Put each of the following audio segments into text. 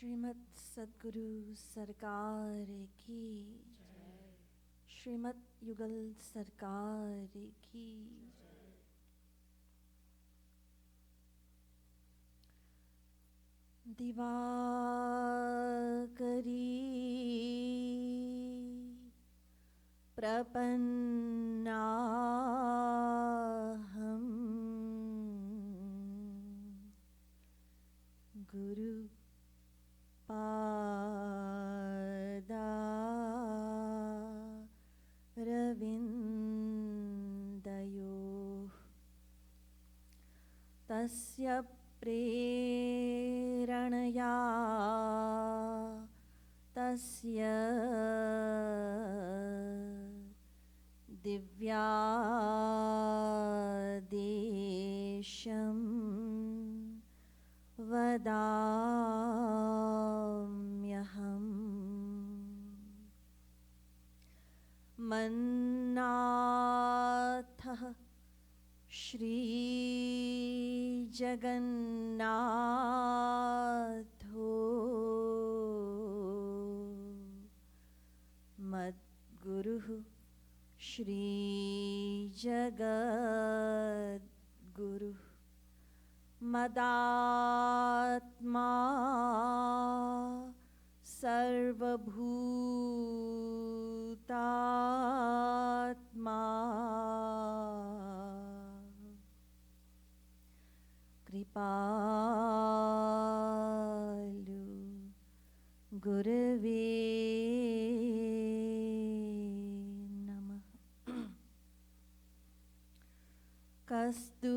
श्रीमद् सद्गुरु सरकार की श्रीमद् युगल सरकार की दिवाकरी प्रपन्नाहं गुरु पादा रविन्दयोः तस्य प्रेरणया तस्य दिव्यादेशं वदाम्यहम् मन्नाथः श्री जगन्नाथो मद्गुरुः श्री जगद्गुरुः मदात्मा सर्वभूतात्मा कृपालु गुरवे नमः। कस्तूरी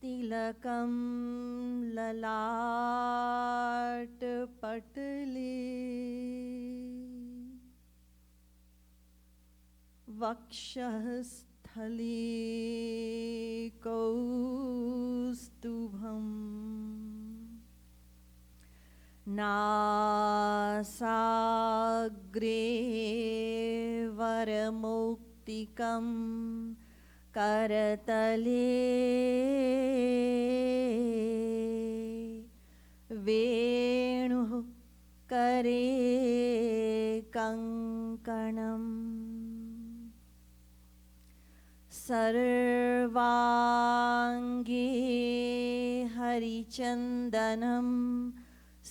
तिलकं ललाटपटले वक्षस्थले कौस्तुभम् नासाग्रे वरमौक्तिकं करतले वेणुः करे कङ्कणम् सर्वाङ्गे हरिचन्दनं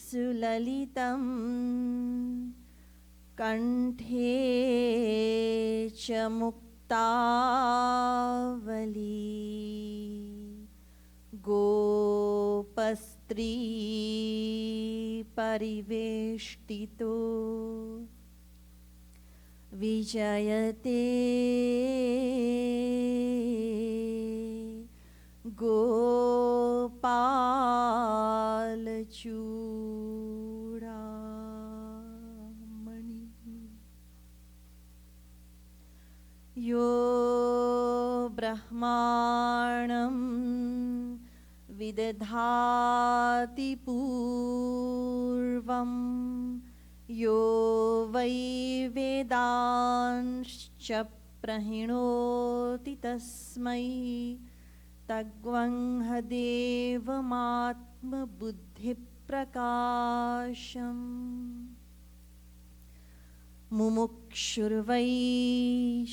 सुललितं कण्ठे च मुक्तावली गोपस्त्री परिवेष्टितो विजयते गोपालचूडामणि यो ब्रह्माणं विदधाति पूर्वं यो वै वेदांश्च प्रहिणोति तस्मै तग्वंह देवमात्मबुद्धिप्रकाशम् मुमुक्षुर्वै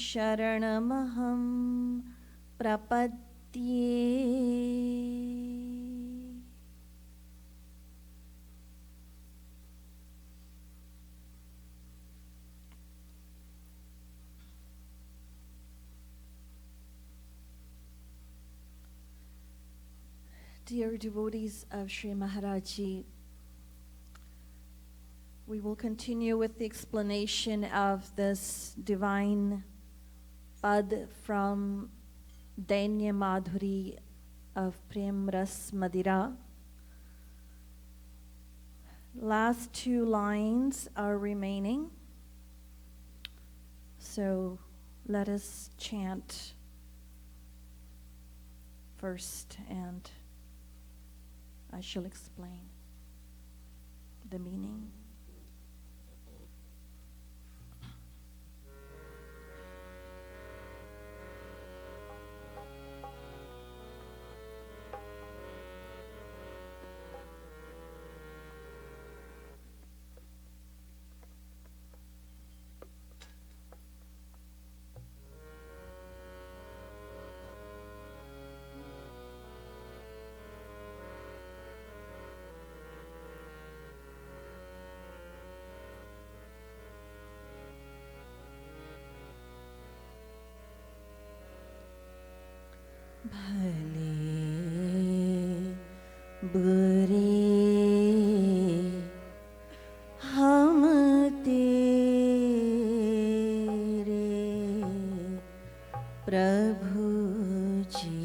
शरणमहं प्रपद्ये। Dear devotees of Shri Maharaj Ji, we will continue with the explanation of this divine pad from Dainya Madhuri of Prem Ras Madira. Last two lines are remaining, so let us chant first and I shall explain the meaning. भले बुरे हम तेरे प्रभु जी।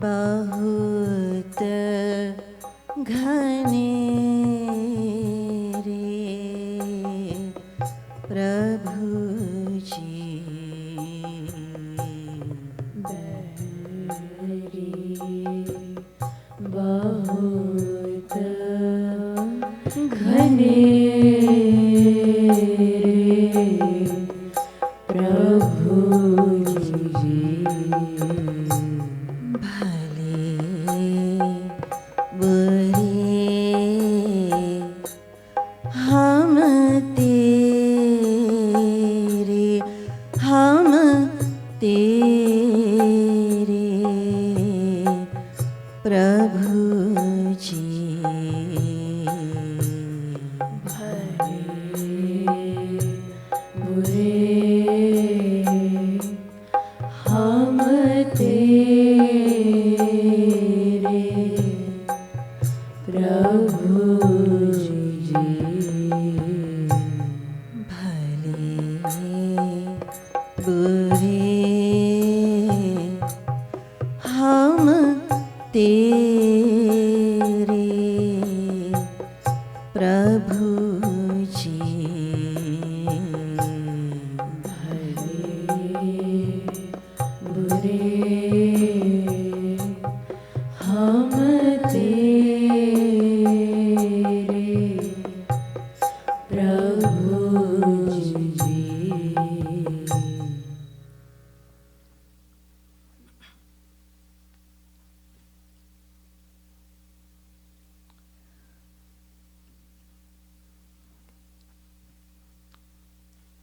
बहुत घने रे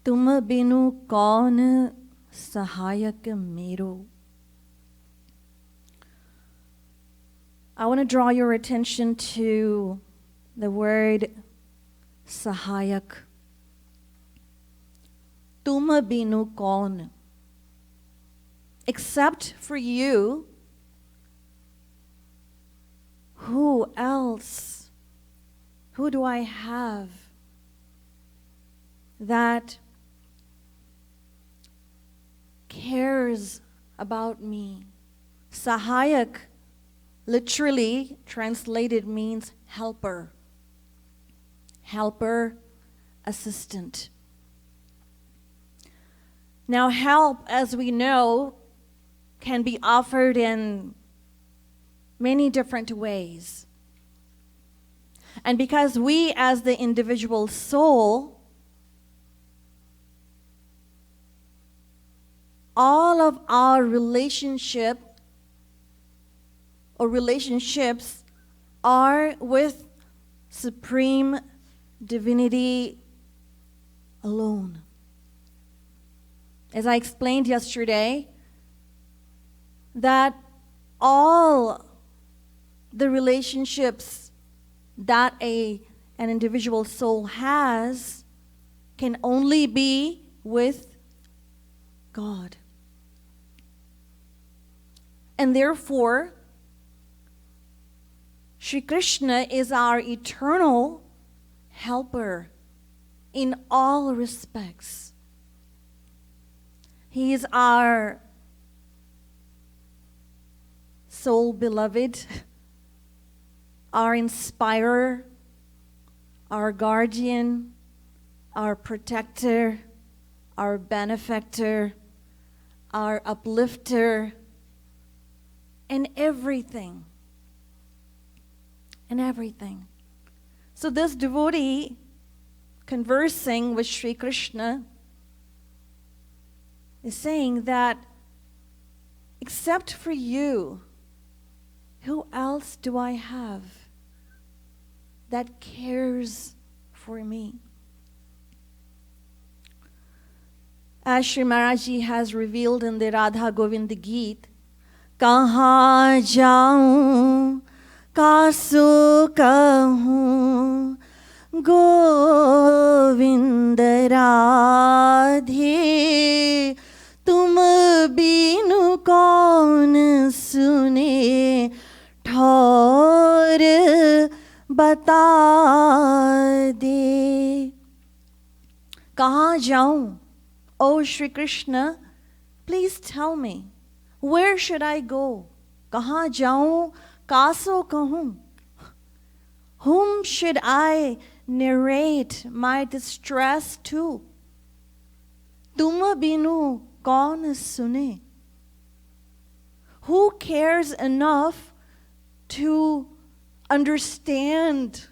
तुम बिनु कौन सहायक मेरो. I want to draw your attention to the word sahayak. Tum binu kaun. Except for you, who else? Who do I have that cares about me? Sahayak literally translated means helper. Helper, assistant. Now, help, as we know, can be offered in many different ways. And because we, as the individual soul, all of our relationships are with Supreme Divinity alone. As I explained yesterday, that all the relationships that an individual soul has can only be with God. And therefore, Shri Krishna is our eternal helper in all respects. He is our soul beloved, our inspirer, our guardian, our protector, our benefactor, our uplifter, and everything. And everything. So this devotee conversing with Shri Krishna is saying that except for you, who else do I have that cares for me? As Shri Maharaj Ji has revealed in the Radha Govind Geet, Kahan jaun कासो कहूँ गोविंद राधे तुम बिनु कौन सुने ठौर बता दे. कहाँ जाऊँ? Oh Shri Krishna, please tell me, where should I go? कहाँ जाऊँ? Kaso kahun. Whom should I narrate my distress to? Tum binu kaun sune. Who cares enough to understand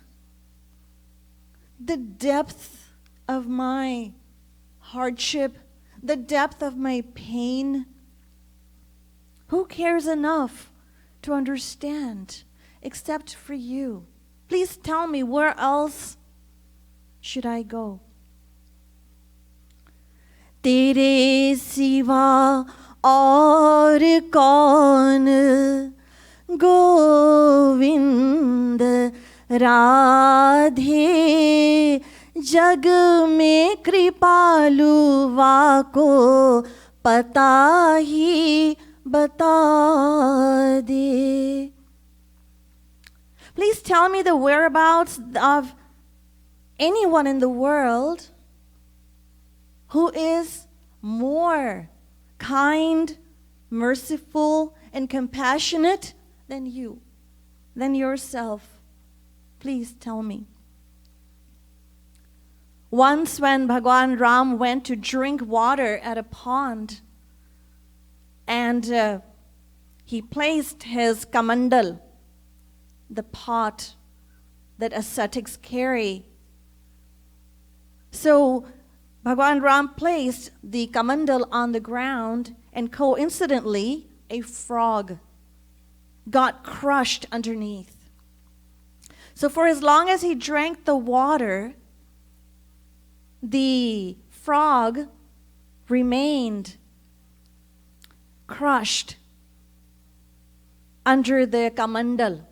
the depth of my hardship, the depth of my pain? Who cares enough to understand except for you? Please tell me, where else should I go? Tere siva aur kaun Govind Radhe जग में कृपालु वाको पता ही बता दे. Please tell me the whereabouts of anyone in the world who is more kind, merciful, and compassionate than you, than yourself. Please tell me. Once when Bhagwan Ram went to drink water at a pond, and he placed his kamandal, the pot that ascetics carry. So Bhagwan Ram placed the kamandal on the ground, and coincidentally, a frog got crushed underneath. So for as long as he drank the water, the frog remained crushed under the kamandal.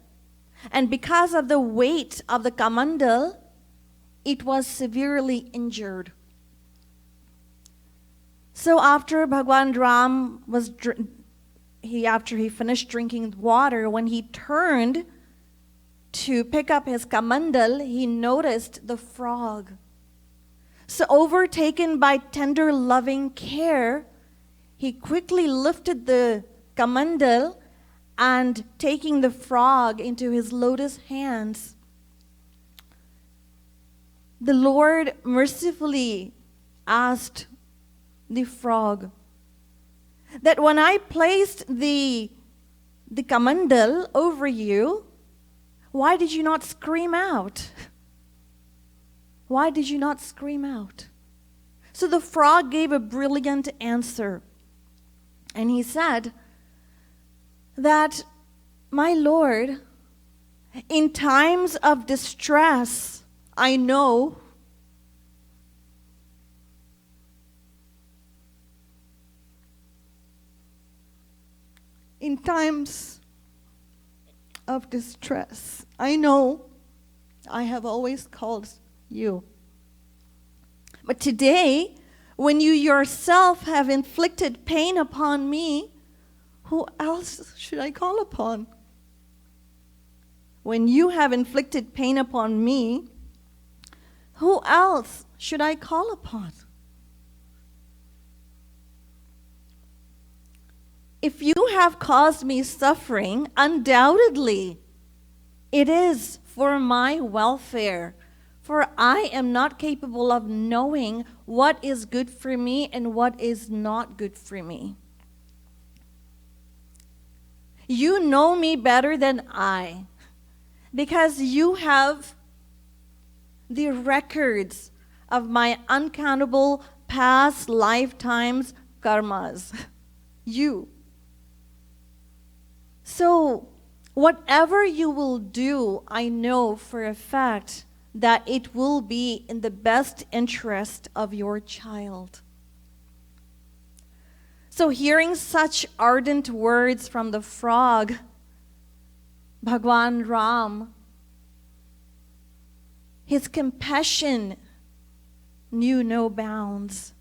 And because of the weight of the kamandal, it was severely injured. So after Bhagwan Ram after he finished drinking water, when he turned to pick up his kamandal, he noticed the frog. So overtaken by tender loving care, he quickly lifted the kamandal and taking the frog into his lotus hands, the Lord mercifully asked the frog that when I placed the kamandal over you, why did you not scream out? Why did you not scream out? So the frog gave a brilliant answer. And he said that, my Lord, in times of distress, I know in times of distress, I know I have always called you. But today, when you yourself have inflicted pain upon me, who else should I call upon? When you have inflicted pain upon me, who else should I call upon? If you have caused me suffering, undoubtedly it is for my welfare, for I am not capable of knowing what is good for me and what is not good for me. You know me better than I, because you have the records of my uncountable past lifetimes karmas. You. So, whatever you will do, I know for a fact that it will be in the best interest of your child. So, hearing such ardent words from the frog, Bhagwan Ram, his compassion knew no bounds.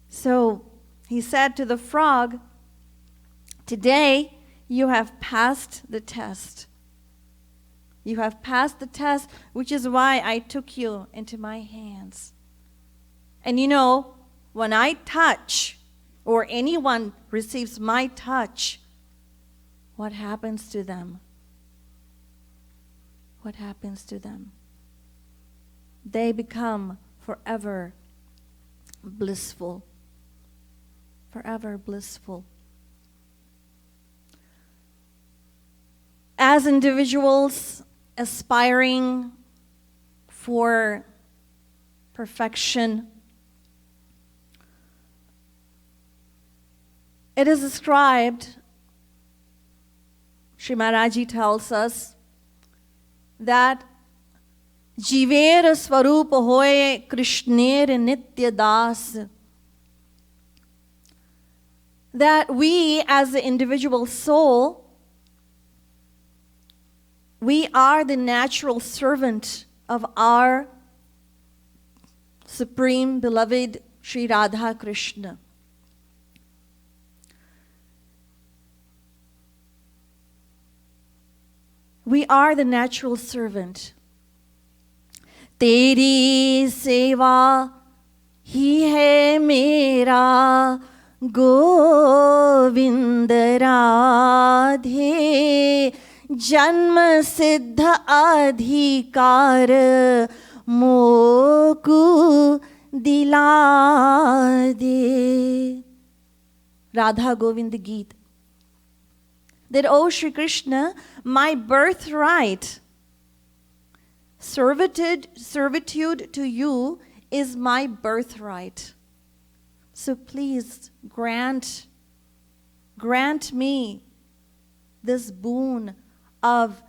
So, he said to the frog, today, you have passed the test. You have passed the test, which is why I took you into my hands. And you know, when I touch, or anyone receives my touch, what happens to them? What happens to them? They become forever blissful. Forever blissful. As individuals aspiring for perfection. It is described, Shri Maharaj tells us, that Shivir Swarup hoye Krishner Nitya Das. That we as the individual soul, we are the natural servant of our Supreme Beloved Shri Radha Krishna. We are the natural servant. Teri seva hi hai mera Govind Radhe Janma Siddha Adhikar Moku Dila De. Radha Govind Geet. That, O Shri Krishna, my birthright, servitude to you is my birthright. So please grant me this boon of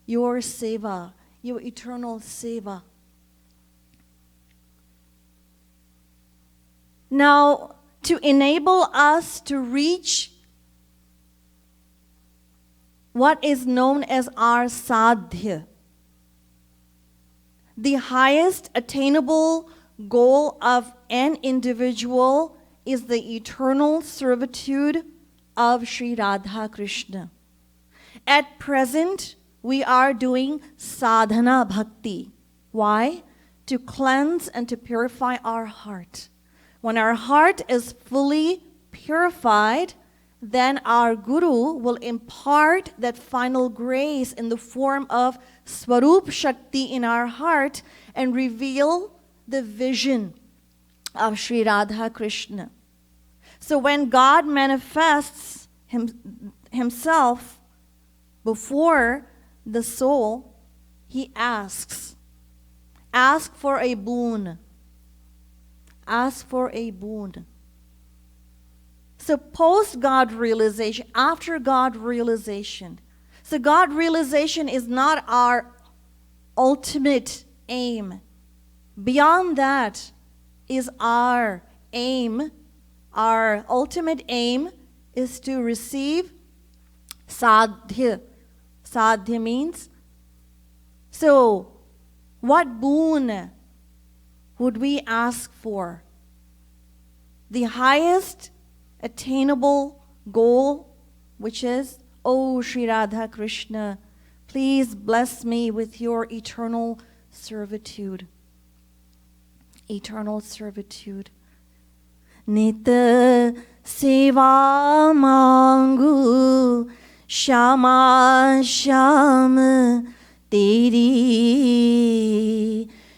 your seva, your eternal seva. Now, to enable us to reach what is known as our sadhya, the highest attainable goal of an individual is the eternal servitude of Sri Radha Krishna. At present, we are doing sadhana bhakti. Why? To cleanse and to purify our heart. When our heart is fully purified, then our Guru will impart that final grace in the form of Swarup Shakti in our heart and reveal the vision of Sri Radha Krishna. So when God manifests himself before the soul, he asks for a boon. Ask for a boon. So post God realization, after God realization. So God realization is not our ultimate aim. Beyond that is our aim. Our ultimate aim is to receive sadhya. Sadhya means, so what boon would we ask for? The highest attainable goal, which is, O Sri Radha Krishna, please bless me with your eternal servitude. Eternal servitude. Nita seva mangu shama sham teri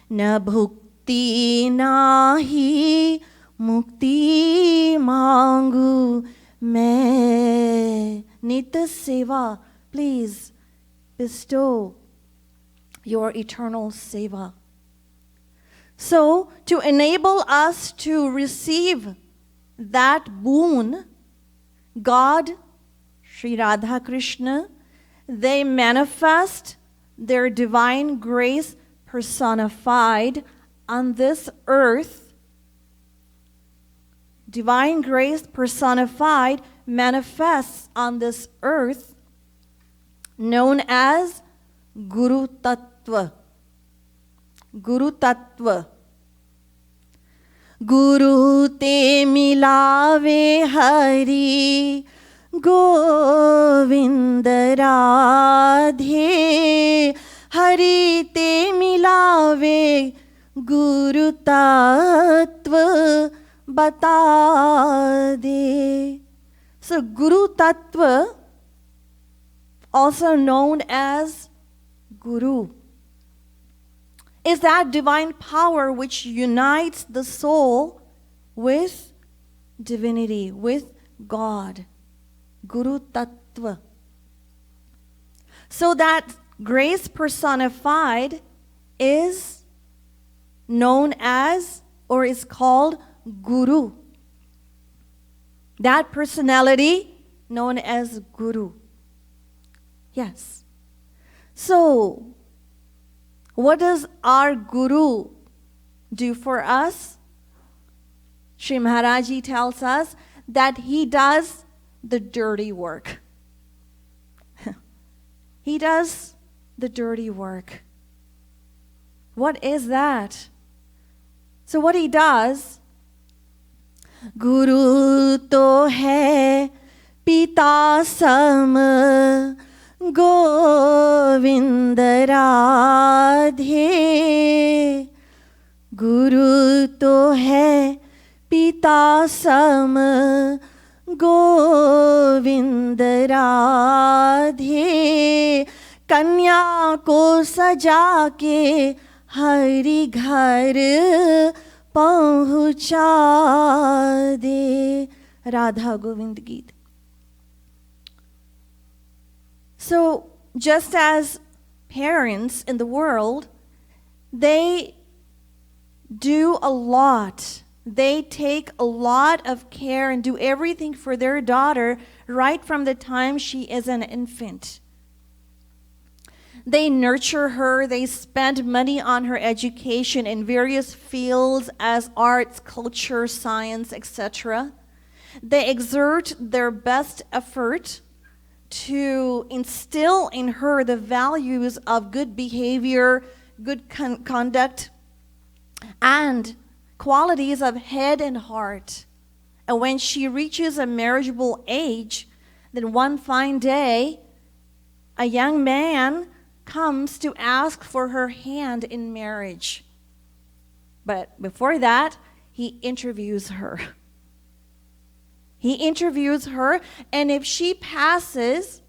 na bhukti nahi Mukti mangu main. Nitya seva, please bestow your eternal seva. So, to enable us to receive that boon, God, Sri Radha Krishna, they manifest their divine grace personified on this earth. Divine grace personified manifests on this earth, known as Guru Tattva. Guru Tattva. Guru te milave Hari Govind Radhe Hari te milave Guru Tattva Bata de. So Guru Tattva, also known as Guru, is that divine power which unites the soul with divinity, with God. Guru Tattva. So that grace personified is known as or is called Guru. That personality known as Guru. Yes. So, what does our Guru do for us? Shri Maharaji tells us that he does the dirty work. He does the dirty work. What is that? So what he does, Guru to hai pita sam Govind Radhe. Guru to hai pita sam Govind Radhe. कन्या को सजा के हरि घर पहुँचा दे. Radha Govind Geet. So, just as parents in the world, they do a lot. They take a lot of care and do everything for their daughter right from the time she is an infant. They nurture her, they spend money on her education in various fields as arts, culture, science, etc. They exert their best effort to instill in her the values of good behavior, good conduct, and qualities of head and heart. And when she reaches a marriageable age, then one fine day, a young man comes to ask for her hand in marriage. But before that, he interviews her. He interviews her, and if she passes,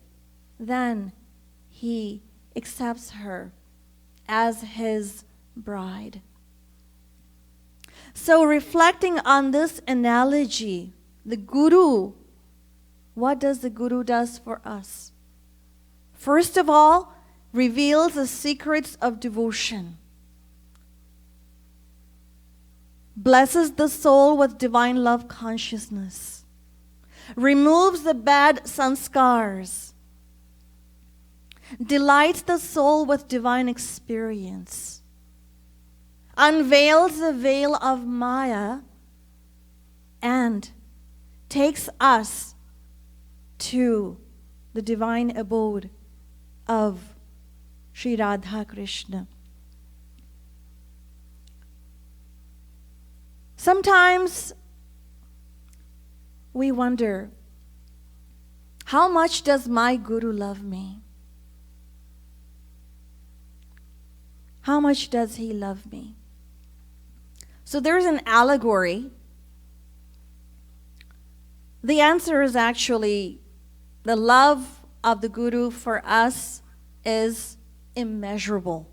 then he accepts her as his bride. So reflecting on this analogy, the Guru, what does the Guru does for us? First of all, reveals the secrets of devotion, blesses the soul with divine love consciousness, removes the bad sanskars, delights the soul with divine experience, unveils the veil of Maya, and takes us to the divine abode of Shri Radha Krishna. Sometimes we wonder, how much does my Guru love me? How much does he love me? So there's an allegory. The answer is actually the love of the Guru for us is immeasurable.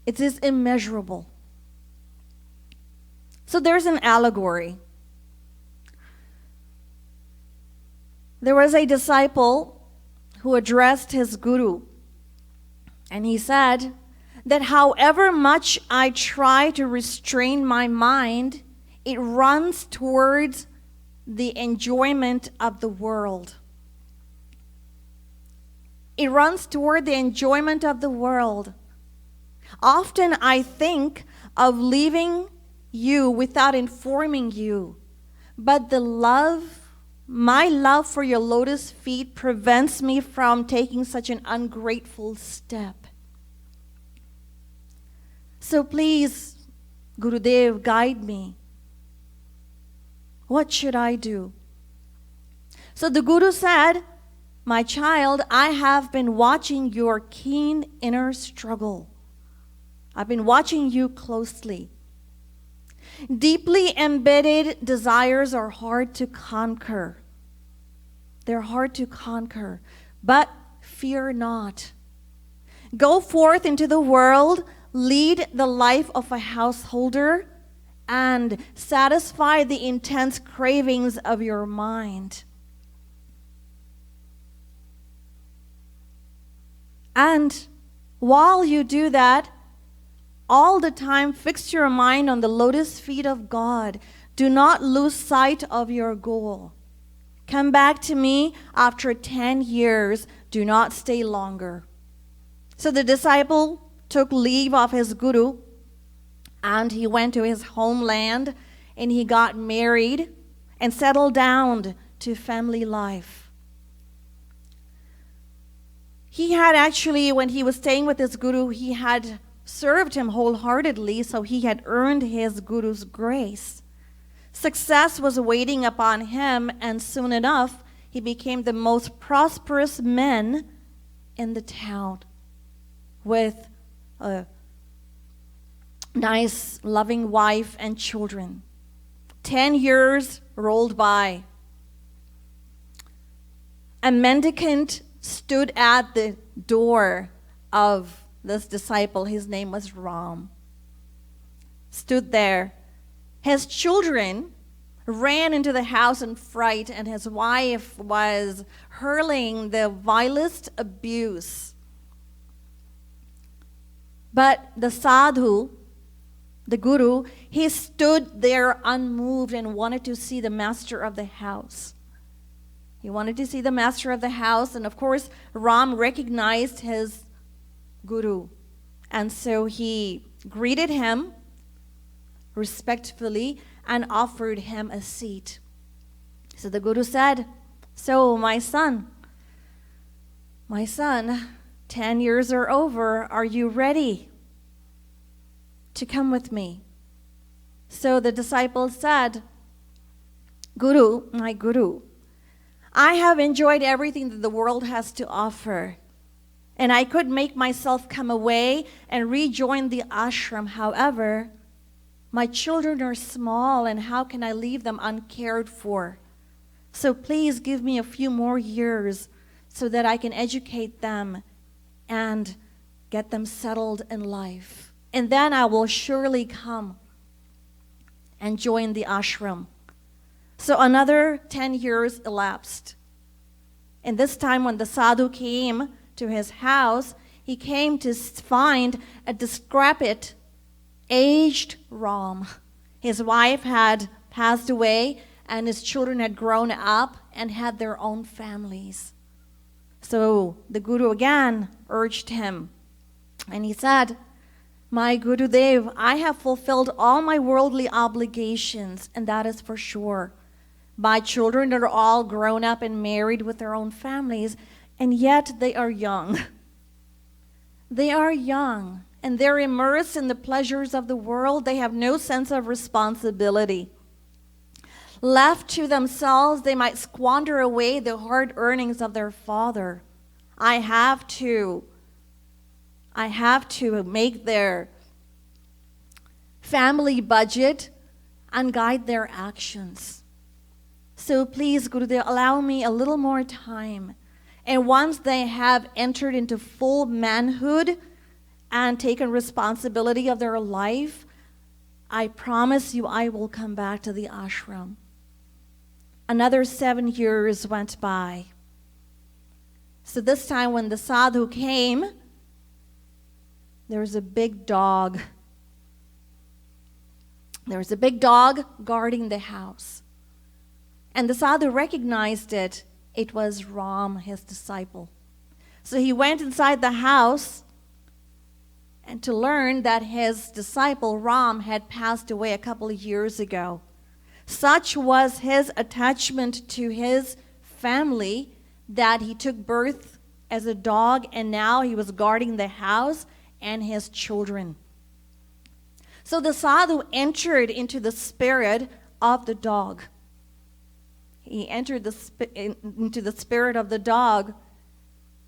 It is immeasurable. So there's an allegory. There was a disciple who addressed his Guru, and he said that however much I try to restrain my mind, it runs towards the enjoyment of the world. It runs toward the enjoyment of the world. Often I think of leaving you without informing you, but my love for your lotus feet prevents me from taking such an ungrateful step. So please, Gurudev, guide me. What should I do? So the Guru said, my child, I have been watching your keen inner struggle. I've been watching you closely. Deeply embedded desires are hard to conquer. They're hard to conquer, but fear not. Go forth into the world, lead the life of a householder, and satisfy the intense cravings of your mind. And While you do that, all the time fix your mind on the lotus feet of God. Do not lose sight of your goal. Come back to me after 10 years. Do not stay longer. So the disciple took leave of his guru and he went to his homeland and he got married and settled down to family life. He had actually, when he was staying with his guru, he had served him wholeheartedly, so he had earned his guru's grace. Success was waiting upon him, and soon enough, he became the most prosperous man in the town with a nice, loving wife and children. 10 years rolled by. A mendicant stood at the door of this disciple. His name was Ram. Stood there. His children ran into the house in fright, and his wife was hurling the vilest abuse. But the sadhu, the guru, he stood there unmoved and wanted to see the master of the house. He wanted to see the master of the house, and of course, Ram recognized his guru. And so he greeted him respectfully and offered him a seat. So the guru said, "So my son, 10 years are over. Are you ready to come with me?" So the disciple said, "Guru, my guru, I have enjoyed everything that the world has to offer, and I could make myself come away and rejoin the ashram. However, my children are small, and how can I leave them uncared for? So please give me a few more years so that I can educate them and get them settled in life. And then I will surely come and join the ashram." So another 10 years elapsed. And this time when the sadhu came to his house, he came to find a decrepit, aged Ram. His wife had passed away, and his children had grown up and had their own families. So the guru again urged him, and he said, "My Gurudev, I have fulfilled all my worldly obligations, and that is for sure. My children are all grown up and married with their own families, and yet they are young. They are young, and they're immersed in the pleasures of the world. They have no sense of responsibility. Left to themselves, they might squander away the hard earnings of their father. I have to make their family budget and guide their actions. So please, Gurudev, allow me a little more time. And once they have entered into full manhood and taken responsibility of their life, I promise you I will come back to the ashram." Another 7 years went by. So this time when the sadhu came, there was a big dog. There was a big dog guarding the house. And the sadhu recognized it. It was Ram, his disciple. So he went inside the house and to learn that his disciple Ram had passed away a couple of years ago. Such was his attachment to his family that he took birth as a dog, and now he was guarding the house and his children. So the sadhu entered into the spirit of the dog. He entered into the spirit of the dog,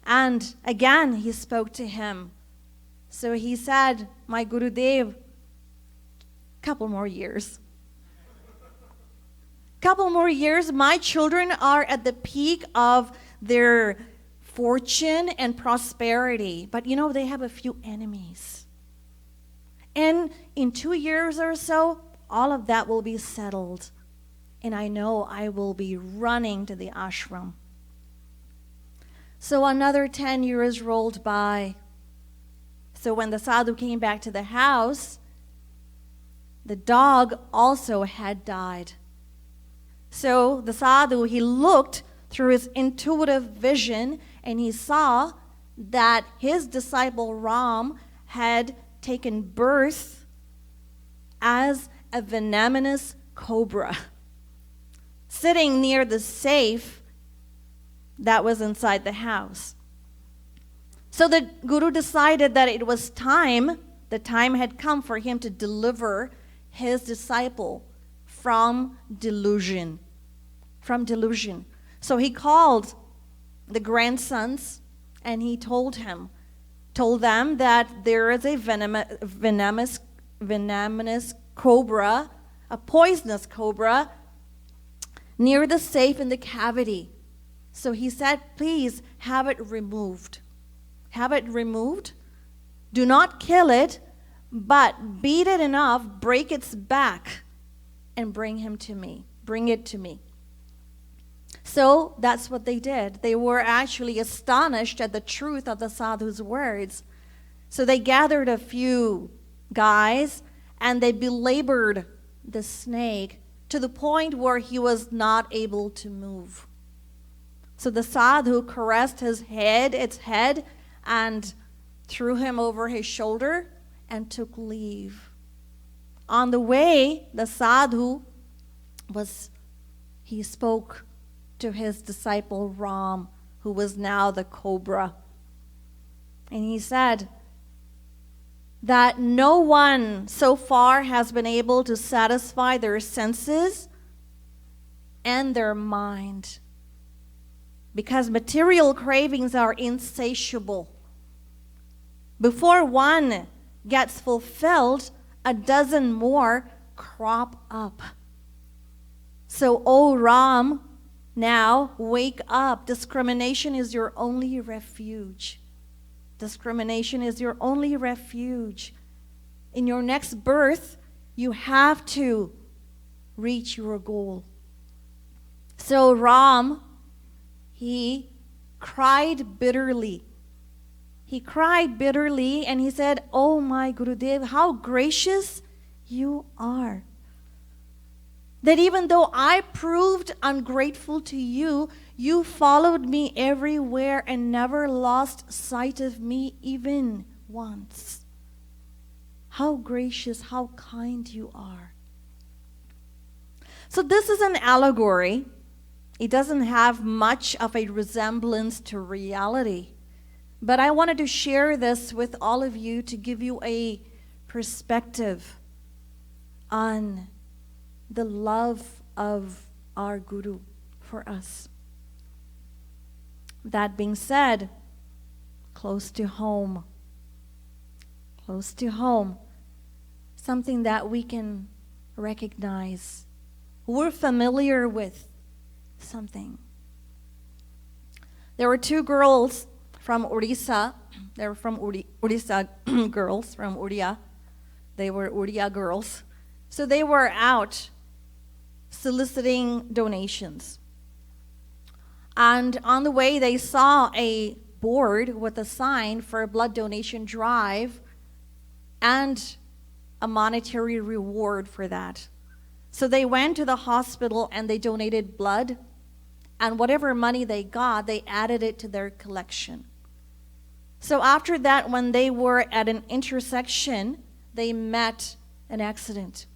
and again he spoke to him. So he said, "My Gurudev, couple more years. Couple more years, my children are at the peak of their fortune and prosperity, but they have a few enemies. And in 2 years or so, all of that will be settled. And I know I will be running to the ashram." So another 10 years rolled by. So when the sadhu came back to the house, the dog also had died. So the sadhu, he looked through his intuitive vision and he saw that his disciple Ram had taken birth as a venomous cobra sitting near the safe that was inside the house. So the Guru decided that it was time, the time had come for him to deliver his disciple from delusion. So he called the grandsons and he told them that there is a venomous cobra, a poisonous cobra, near the safe in the cavity. So he said, please have it removed. Have it removed. Do not kill it, but beat it enough, break its back, and bring it to me. So that's what they did. They were actually astonished at the truth of the sadhu's words. So they gathered a few guys and they belabored the snake to the point where he was not able to move. So the sadhu caressed its head, and threw him over his shoulder and took leave. On the way, the sadhu he spoke to his disciple Ram, who was now the cobra. And he said that no one so far has been able to satisfy their senses and their mind, because material cravings are insatiable. Before one gets fulfilled, a dozen more crop up. So, O Ram, now wake up. Discrimination is your only refuge. Discrimination is your only refuge. In your next birth, you have to reach your goal. So Ram, he cried bitterly. He cried bitterly and he said, "Oh my Gurudev, how gracious you are. That even though I proved ungrateful to you, you followed me everywhere and never lost sight of me even once. How gracious, how kind you are." So this is an allegory. It doesn't have much of a resemblance to reality. But I wanted to share this with all of you to give you a perspective on the love of our Guru for us. That being said, close to home, something that we can recognize. We're familiar with something. There were two girls from Odisha. They were from Odisha girls from Odia. They were Odia girls. So they were out soliciting donations. And on the way, they saw a board with a sign for a blood donation drive and a monetary reward for that. So they went to the hospital and they donated blood, and whatever money they got, they added it to their collection. So after that, when they were at an intersection, they met an accident.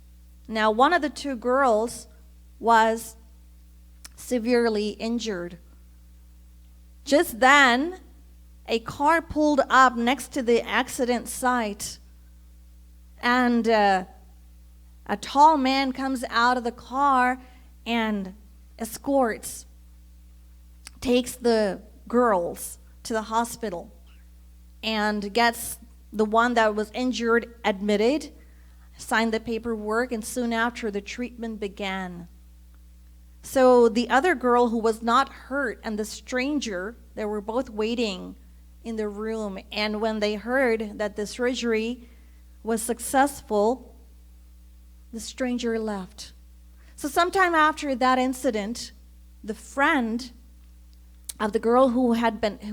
Now, one of the two girls was severely injured. Just then, a car pulled up next to the accident site, and a tall man comes out of the car and takes the girls to the hospital and gets the one that was injured admitted, signed the paperwork, and soon after the treatment began. So the other girl who was not hurt and the stranger, they were both waiting in the room, and when they heard that the surgery was successful, the stranger left. So sometime after that incident, the friend of the girl who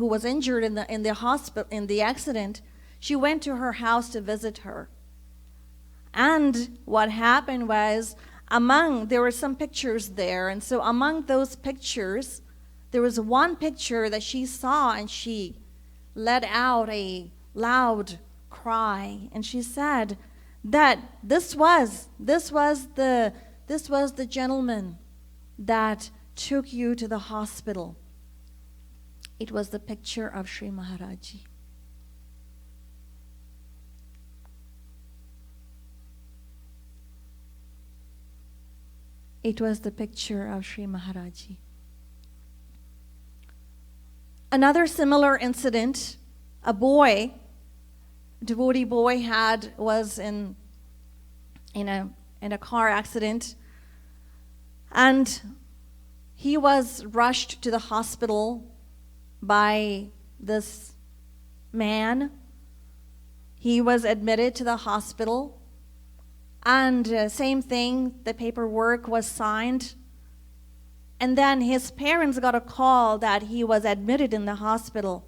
was injured in the hospital in the accident, She went to her house to visit her. And what happened was, there were some pictures there. And so among those pictures, there was one picture that she saw, and she let out a loud cry. And she said that this was the gentleman that took you to the hospital. It was the picture of Shri Maharaj. It was the picture of Shri Maharaj. Another similar incident, a devotee boy was in a car accident, and he was rushed to the hospital by this man. He was admitted to the hospital. And same thing, the paperwork was signed. And then his parents got a call that he was admitted in the hospital.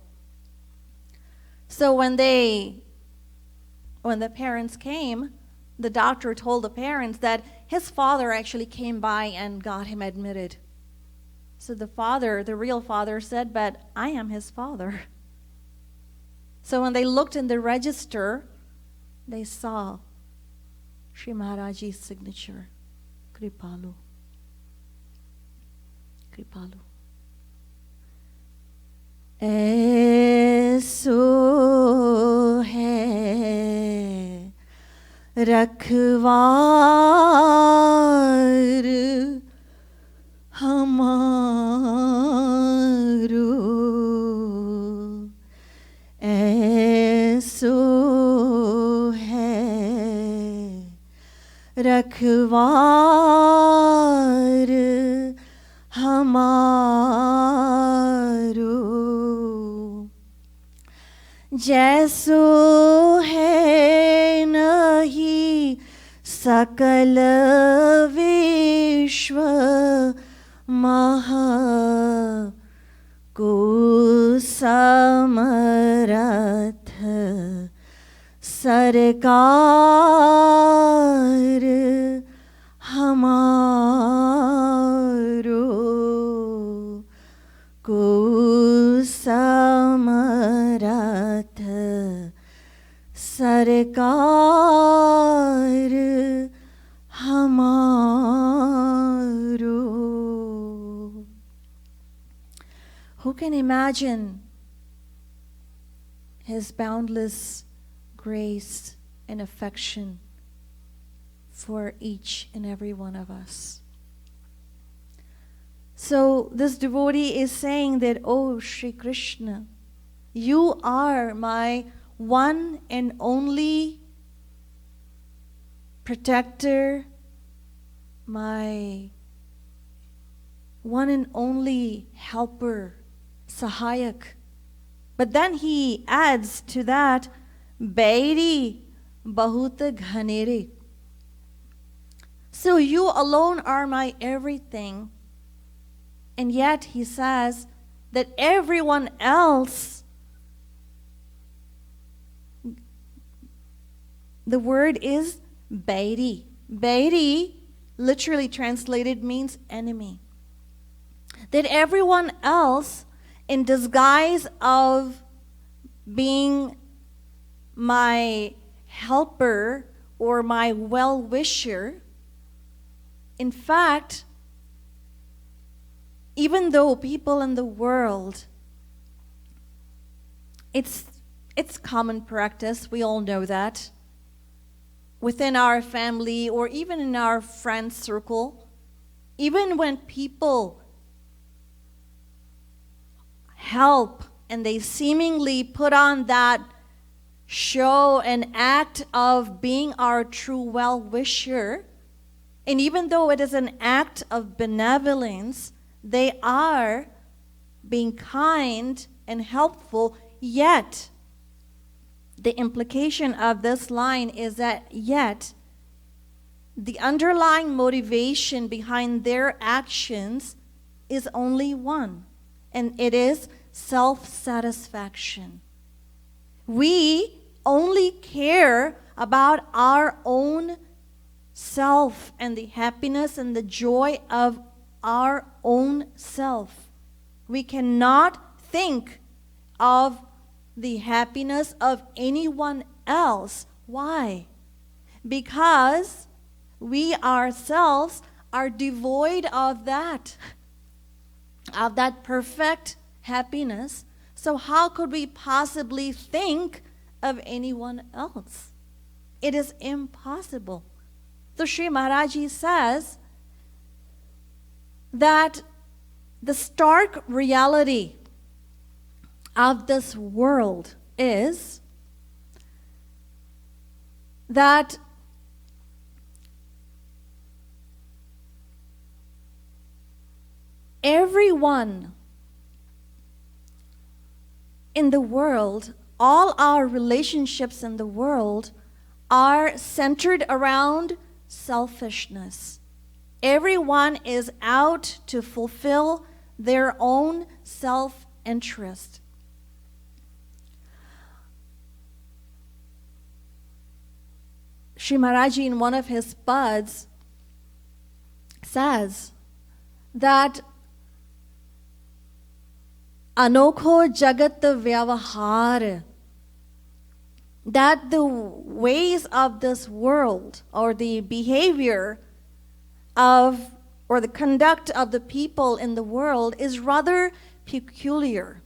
So when the parents came, the doctor told the parents that his father actually came by and got him admitted. So the real father said, but I am his father. So when they looked in the register, they saw Shri Maharaj's signature, Kripalu. Kripalu. ऐसो है रखवार हमारो, ऐसो रखवार हमारो, जैसो है नहीं सकल विश्व महा को समरथ सरकार हमारो, को समरथ सरकार हमारो. Who can imagine his boundless grace and affection for each and every one of us? So this devotee is saying that, oh Shri Krishna, you are my one and only protector, my one and only helper, sahayak. But then he adds to that, Bairi bahut ghanere. So you alone are my everything. And yet he says that everyone else, the word is Bairi. Bairi, literally translated, means enemy. That everyone else, in disguise of being my helper or my well-wisher, in fact, even though people in the world, it's common practice, we all know that, within our family or even in our friend circle, even when people help and they seemingly put on that show and act of being our true well-wisher, and even though it is an act of benevolence, they are being kind and helpful, yet the implication of this line is that yet the underlying motivation behind their actions is only one, and it is self-satisfaction. We only care about our own self and the happiness and the joy of our own self. We cannot think of the happiness of anyone else. Why? Because we ourselves are devoid of that perfect happiness. So how could we possibly think of anyone else? It is impossible. So Shri Maharaji says that the stark reality of this world is that everyone in the world, all our relationships in the world are centered around selfishness. Everyone is out to fulfill their own self-interest. Shri Maharaji in one of his pads says that Anokho Jagat Vyavahar, that the ways of this world or the behavior of or the conduct of the people in the world is rather peculiar.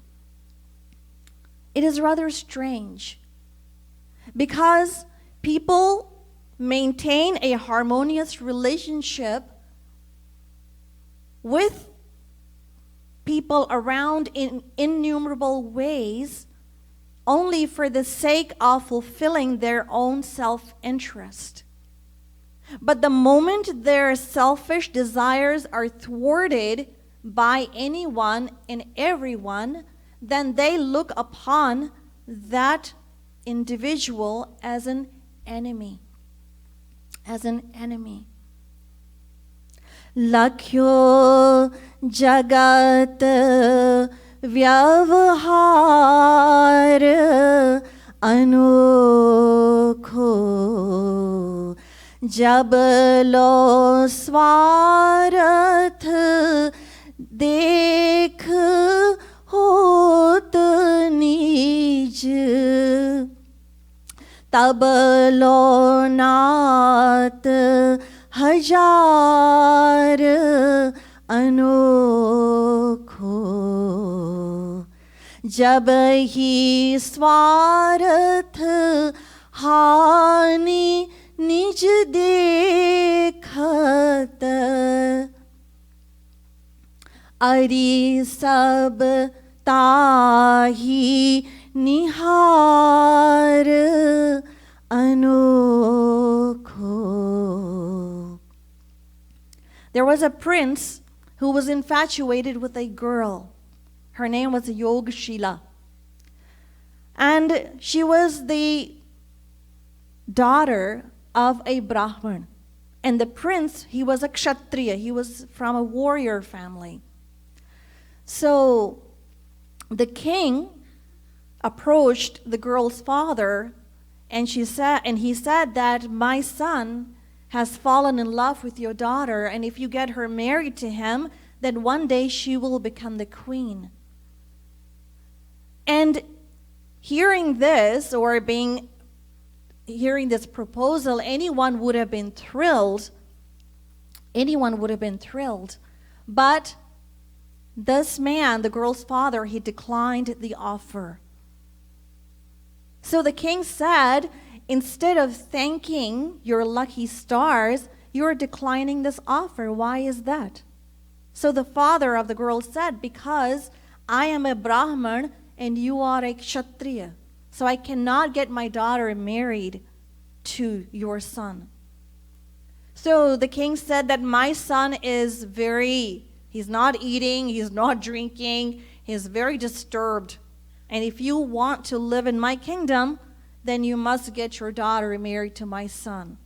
It is rather strange because people maintain a harmonious relationship with people around in innumerable ways only for the sake of fulfilling their own self-interest. But the moment their selfish desires are thwarted by anyone and everyone, then they look upon that individual as an enemy. Lakhyo jagat vyavahar anokho jab lo swarath dekh hot nij tab lo naat हजार अनोखो जब ही स्वार्थ हानि निज देखत अरि सब ताही निहार अनोखो. There was a prince who was infatuated with a girl. Her name was Yogshila. And she was the daughter of a Brahman. And the prince, he was a Kshatriya. He was from a warrior family. So the king approached the girl's father and he said that my son has fallen in love with your daughter, and if you get her married to him, then one day she will become the queen. And hearing this proposal, anyone would have been thrilled. But this man, the girl's father, he declined the offer. So the king said, instead of thanking your lucky stars, you're declining this offer. Why is that? So the father of the girl said, because I am a Brahman and you are a Kshatriya. So I cannot get my daughter married to your son. So the king said that my son is he's not eating, he's not drinking, he's very disturbed. And if you want to live in my kingdom, then you must get your daughter married to my son.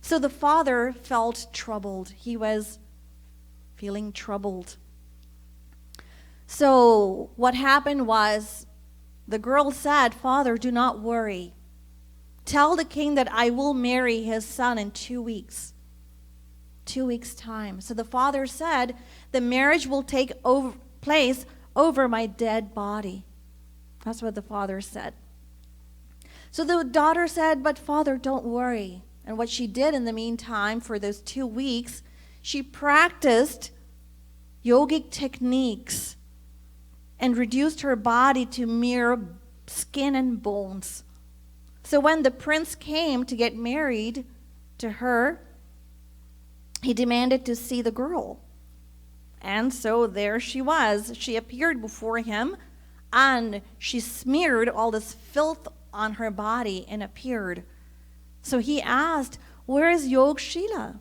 So the father felt troubled. He was feeling troubled. So what happened was, the girl said, Father, do not worry. tell the king that I will marry his son in 2 weeks. 2 weeks' time. So the father said, the marriage will take place over my dead body. That's what the father said. So the daughter said, but father, don't worry. And what she did in the meantime, for those 2 weeks, she practiced yogic techniques and reduced her body to mere skin and bones. So when the prince came to get married to her, he demanded to see the girl. And so there she was. She appeared before him, and she smeared all this filth on her body and appeared. So he asked, where is Yog Shila?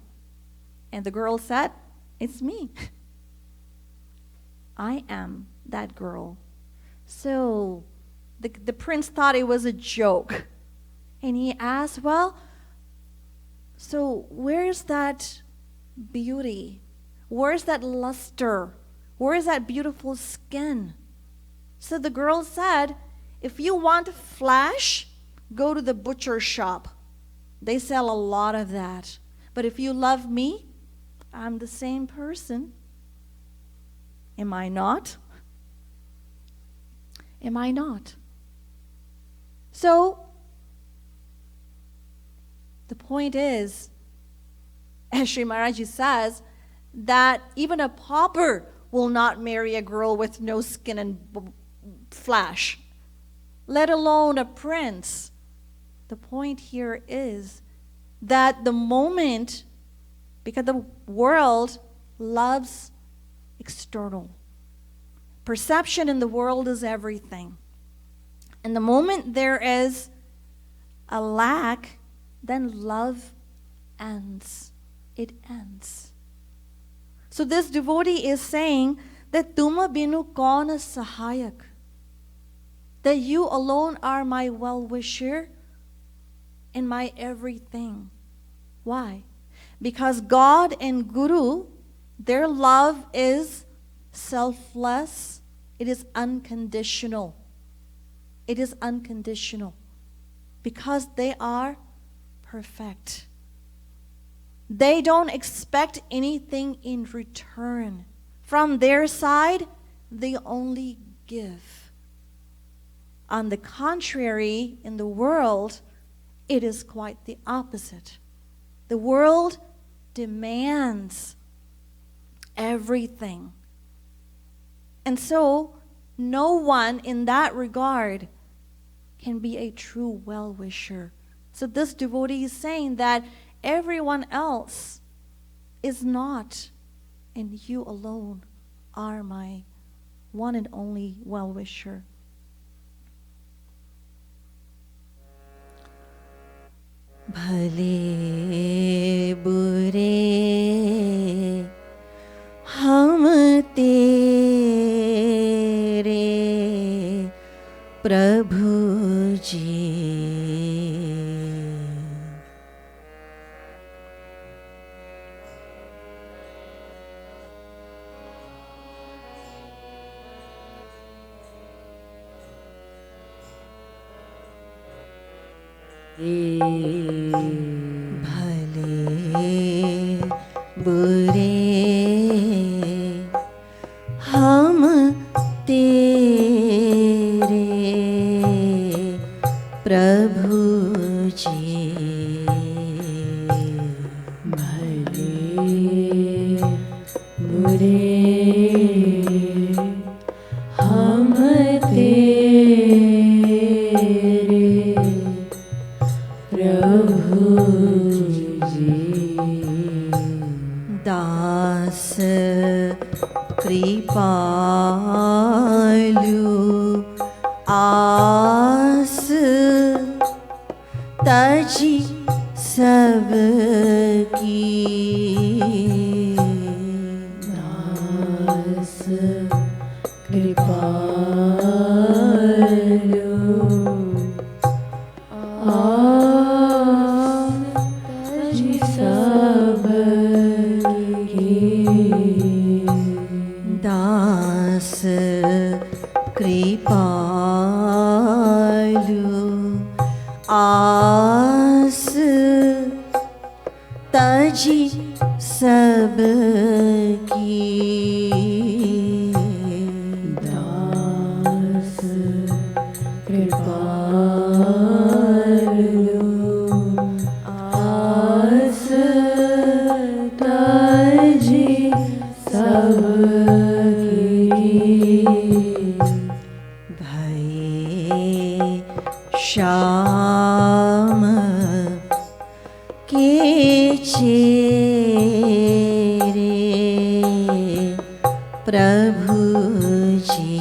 And the girl said, it's me. I am that girl. So the prince thought it was a joke. And he asked, well, so where's that beauty? Where's that luster? Where's that beautiful skin? So the girl said, if you want flesh, go to the butcher shop. They sell a lot of that. But if you love me, I'm the same person. Am I not? Am I not? So, the point is, as Shri Maharaj says, that even a pauper will not marry a girl with no skin and flesh, let alone a prince. The point here is that the moment, because the world loves external. Perception in the world is everything. And the moment there is a lack, then love ends. It ends. So this devotee is saying that Tuma binu kaun sahayak, that you alone are my well-wisher and my everything. Why? Because God and Guru, their love is selfless. It is unconditional. It is unconditional because they are perfect. They don't expect anything in return. From their side, they only give. On the contrary, in the world, it is quite the opposite. The world demands everything. And so, no one in that regard can be a true well-wisher. So this devotee is saying that everyone else is not, and you alone are my one and only well-wisher. Bhale Bure Hum Tere Prabhu Ji. Bhale Bure Hum Tere Prabhu Ji. Bhale Bure Hum Tere Prabhu Ji. Das Kripalu Aas Taji Sabki. Das Kripalu Das Kripalu Shyam के चेरे प्रभु जी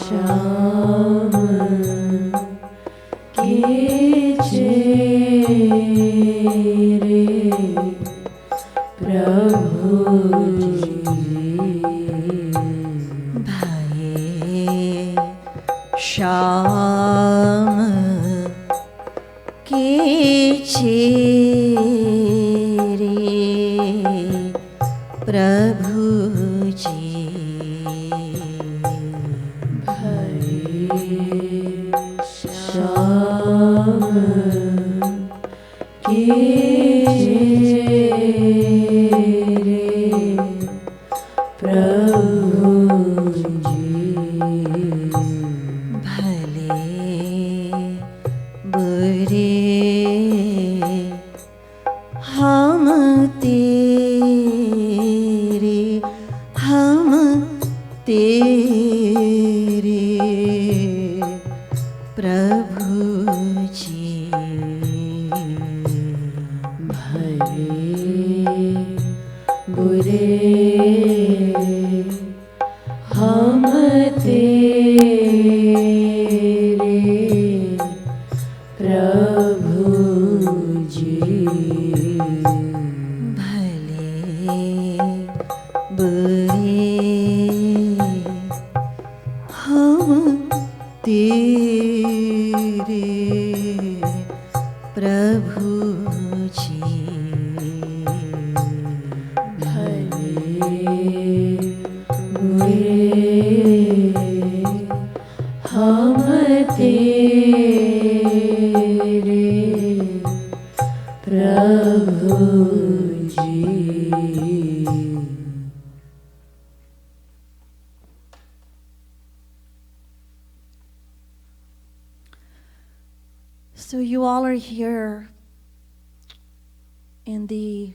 श्याम के चेरे प्रभु श्याम के चेरे प्रभु जी श्याम के चेरे प्रभु So you all are here in the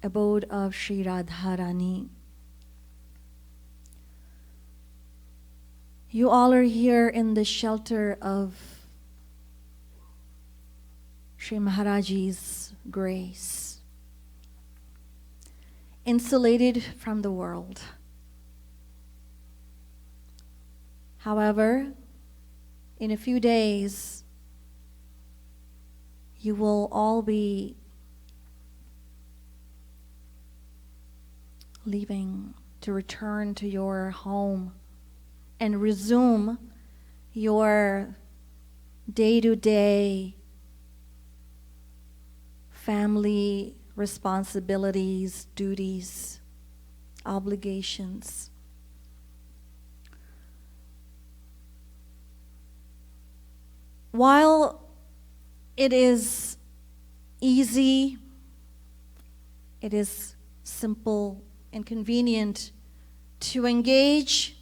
abode of Shri Radharani. You all are here in the shelter of Shri Maharaj's grace, insulated from the world. However, in a few days, you will all be leaving to return to your home and resume your day-to-day family responsibilities, duties, obligations. While it is easy, it is simple and convenient to engage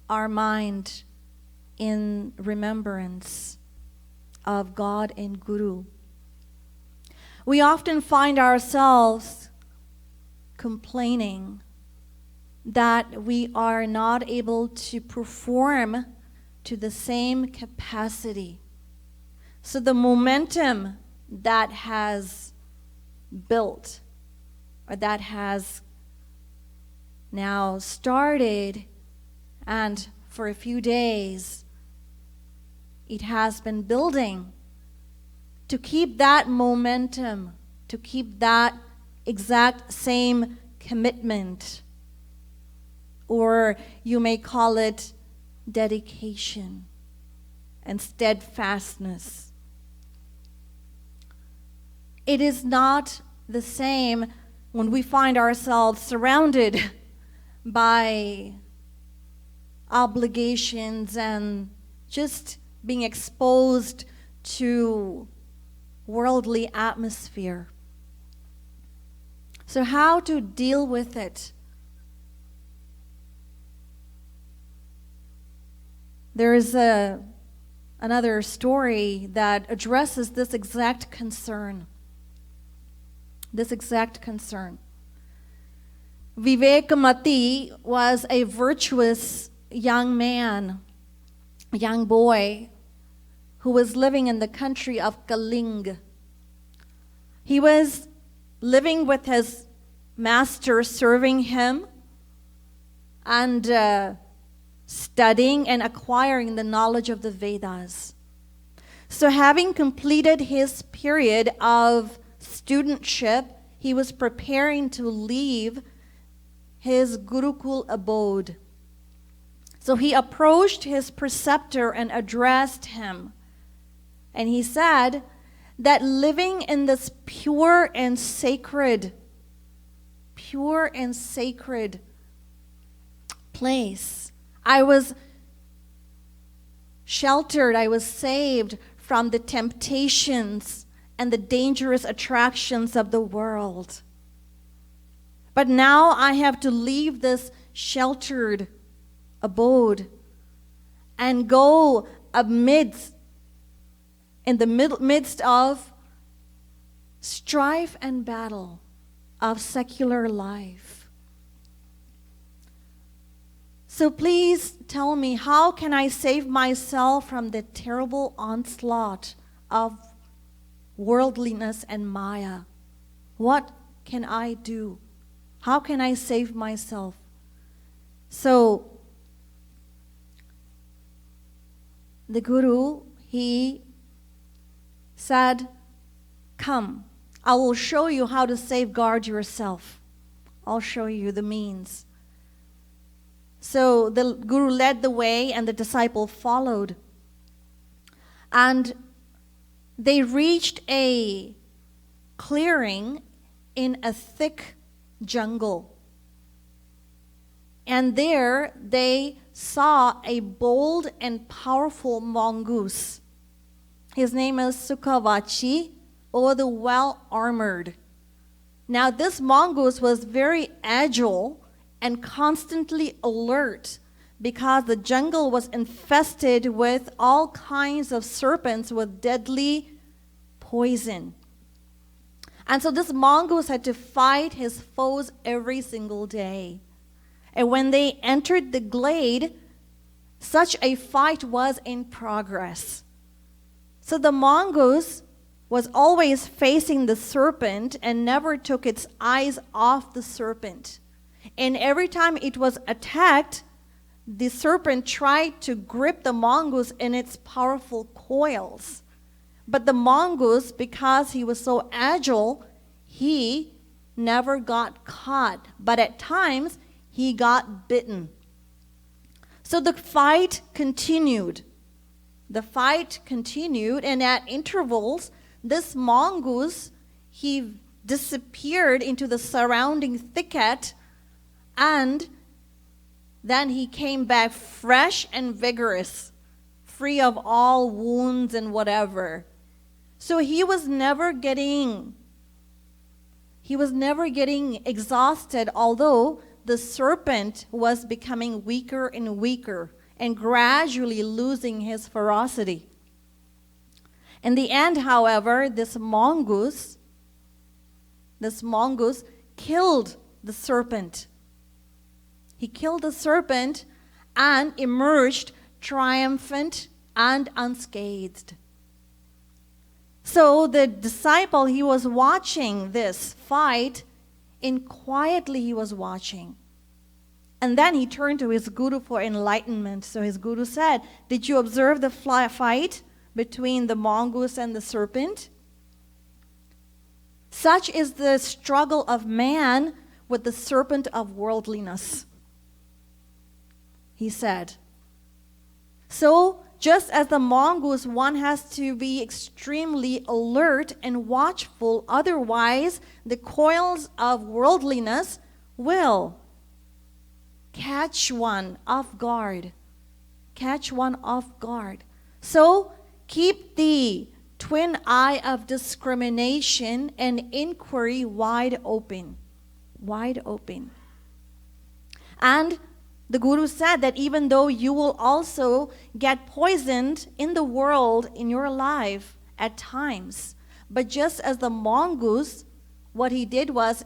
our mind in remembrance of God and Guru. We often find ourselves complaining that we are not able to perform to the same capacity. So the momentum that has built, or that has now started, and for a few days it has been building, to keep that momentum, to keep that exact same commitment, or you may call it dedication and steadfastness. It is not the same when we find ourselves surrounded by obligations and just being exposed to worldly atmosphere. So how to deal with it? There is another story that addresses this exact concern. Vivekamati was a virtuous young man, a young boy, who was living in the country of Kaling. He was living with his master, serving him, and studying and acquiring the knowledge of the Vedas. So having completed his period of studentship, he was preparing to leave his Gurukul abode. So he approached his preceptor and addressed him. And he said that living in this pure and sacred place, I was sheltered, I was saved from the temptations and the dangerous attractions of the world. But now I have to leave this sheltered abode and go in the midst of strife and battle of secular life. So please tell me, how can I save myself from the terrible onslaught of worldliness and Maya? What can I do? How can I save myself? So the Guru, he said, come, I will show you how to safeguard yourself. I'll show you the means. So the Guru led the way and the disciple followed. And they reached a clearing in a thick jungle. And there they saw a bold and powerful mongoose. His name is Sukavachi, or the well-armored. Now this mongoose was very agile and constantly alert because the jungle was infested with all kinds of serpents with deadly poison. And so this mongoose had to fight his foes every single day. And when they entered the glade, such a fight was in progress. So the mongoose was always facing the serpent and never took its eyes off the serpent. And every time it was attacked, the serpent tried to grip the mongoose in its powerful coils. But the mongoose, because he was so agile, he never got caught. But at times, he got bitten. So the fight continued. And at intervals, this mongoose, he disappeared into the surrounding thicket, and then he came back fresh and vigorous, free of all wounds and whatever. So he was never getting exhausted, although the serpent was becoming weaker and weaker and gradually losing his ferocity. In the end, however, this mongoose killed the serpent. He killed the serpent and emerged triumphant and unscathed. So the disciple, he was watching this fight, and quietly he was watching. And then he turned to his guru for enlightenment. So his guru said, did you observe the fight between the mongoose and the serpent? Such is the struggle of man with the serpent of worldliness, he said. So just as the mongoose, one has to be extremely alert and watchful, otherwise the coils of worldliness will catch one off guard. So keep the twin eye of discrimination and inquiry wide open. And the Guru said that even though you will also get poisoned in the world, in your life at times, but just as the mongoose, what he did was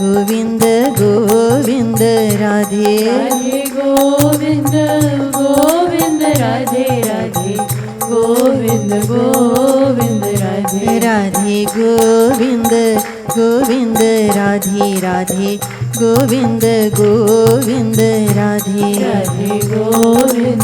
Govind Govind Radhe Radhe Govind Govind Radhe Radhe Govind Govind Radhe Radhe Govind Govind Radhe Radhe Govind Govind Radhe Radhe Govind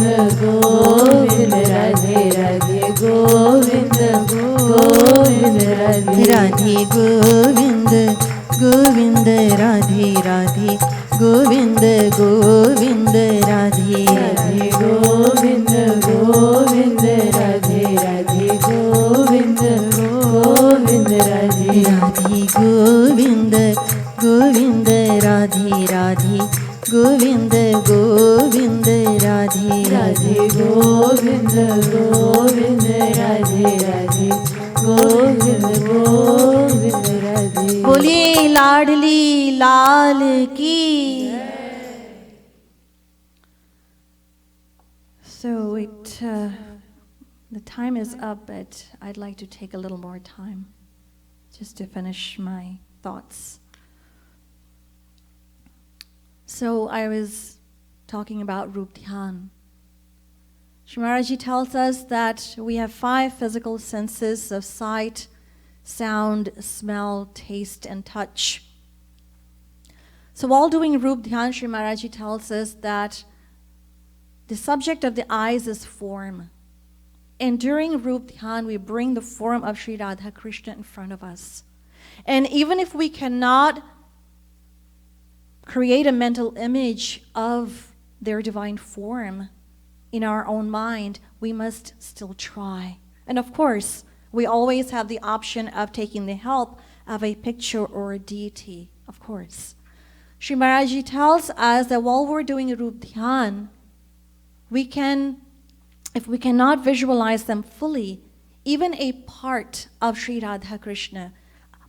Govind Radhe Radhe Govind Govind Radhe Radhe Govind Govind Radhe Radhe Govind Govind Radhe Radhe Govind Govind Radhe Radhe Govind Govind Radhe Radhe Govind Govind Radhe Radhe Govind Govind Radhe Radhe Govind Govind Radhe Radhe Govind Govind Radhe. बोलिए लाडली लाल की। So the time is up, but I'd like to take a little more time just to finish my thoughts. So I was talking about Rup Dhyan. Shri Maharaj tells us that we have 5 physical senses of sight, sound, smell, taste, and touch. So while doing Rup Dhyan, Shri Maharaj tells us that the subject of the eyes is form. And during Rup Dhyan, we bring the form of Shri Radha Krishna in front of us. And even if we cannot create a mental image of their divine form in our own mind, we must still try. And of course, we always have the option of taking the help of a picture or a deity, of course. Shri Maharaj tells us that while we're doing Rup Dhyan, if we cannot visualize them fully, even a part of Shri Radha Krishna,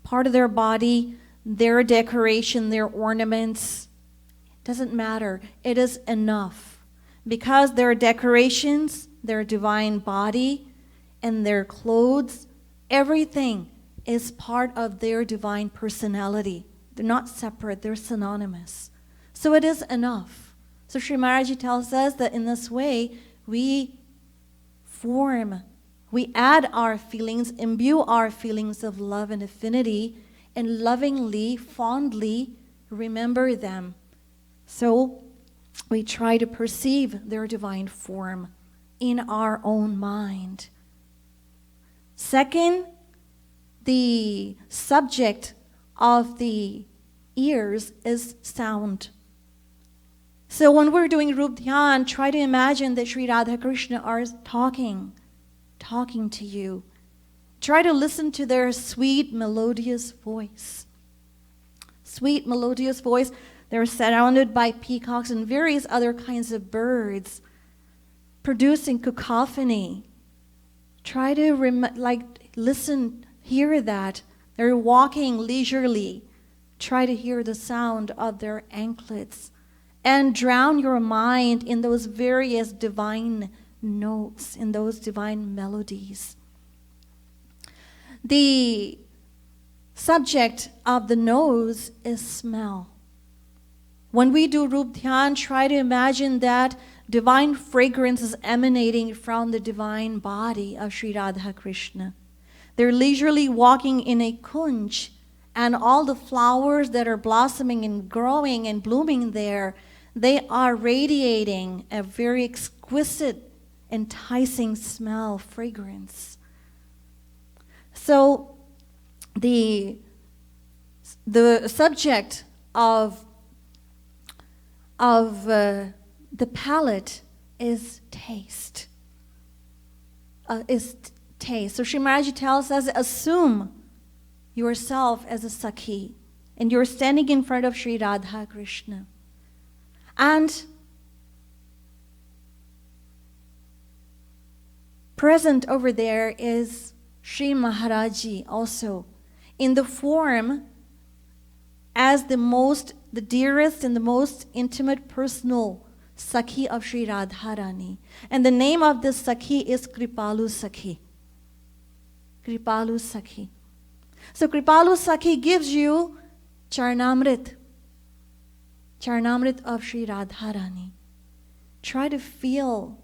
part of their body, their decoration, their ornaments, doesn't matter. It is enough. Because their decorations, their divine body, and their clothes, everything is part of their divine personality. They're not separate, they're synonymous. So it is enough. So Shri Maharaj tells us that in this way, we add our feelings, imbue our feelings of love and affinity, and lovingly, fondly remember them. So we try to perceive their divine form in our own mind. Second, the subject of the ears is sound. So when we're doing Rup Dhyan, try to imagine that Shri Radha Krishna are talking to you. Try to listen to their sweet, melodious voice. Sweet, melodious voice. They're surrounded by peacocks and various other kinds of birds, producing cacophony. Try to listen, hear that. They're walking leisurely. Try to hear the sound of their anklets. And drown your mind in those various divine notes, in those divine melodies. The subject of the nose is smell. When we do Rup Dhyan, try to imagine that divine fragrance is emanating from the divine body of Shri Radha Krishna. They're leisurely walking in a kunj, and all the flowers that are blossoming and growing and blooming there, they are radiating a very exquisite, enticing smell, fragrance. So the subject of the palate is taste. So Shri Maharaj tells us, assume yourself as a Sakhi, and you're standing in front of Shri Radha Krishna. And present over there is Shri Maharaji also, in the form as the dearest and the most intimate personal Sakhi of Shri Radharani. And the name of this Sakhi is Kripalu Sakhi. Kripalu Sakhi. So Kripalu Sakhi gives you Charnamrit of Shri Radharani. Try to feel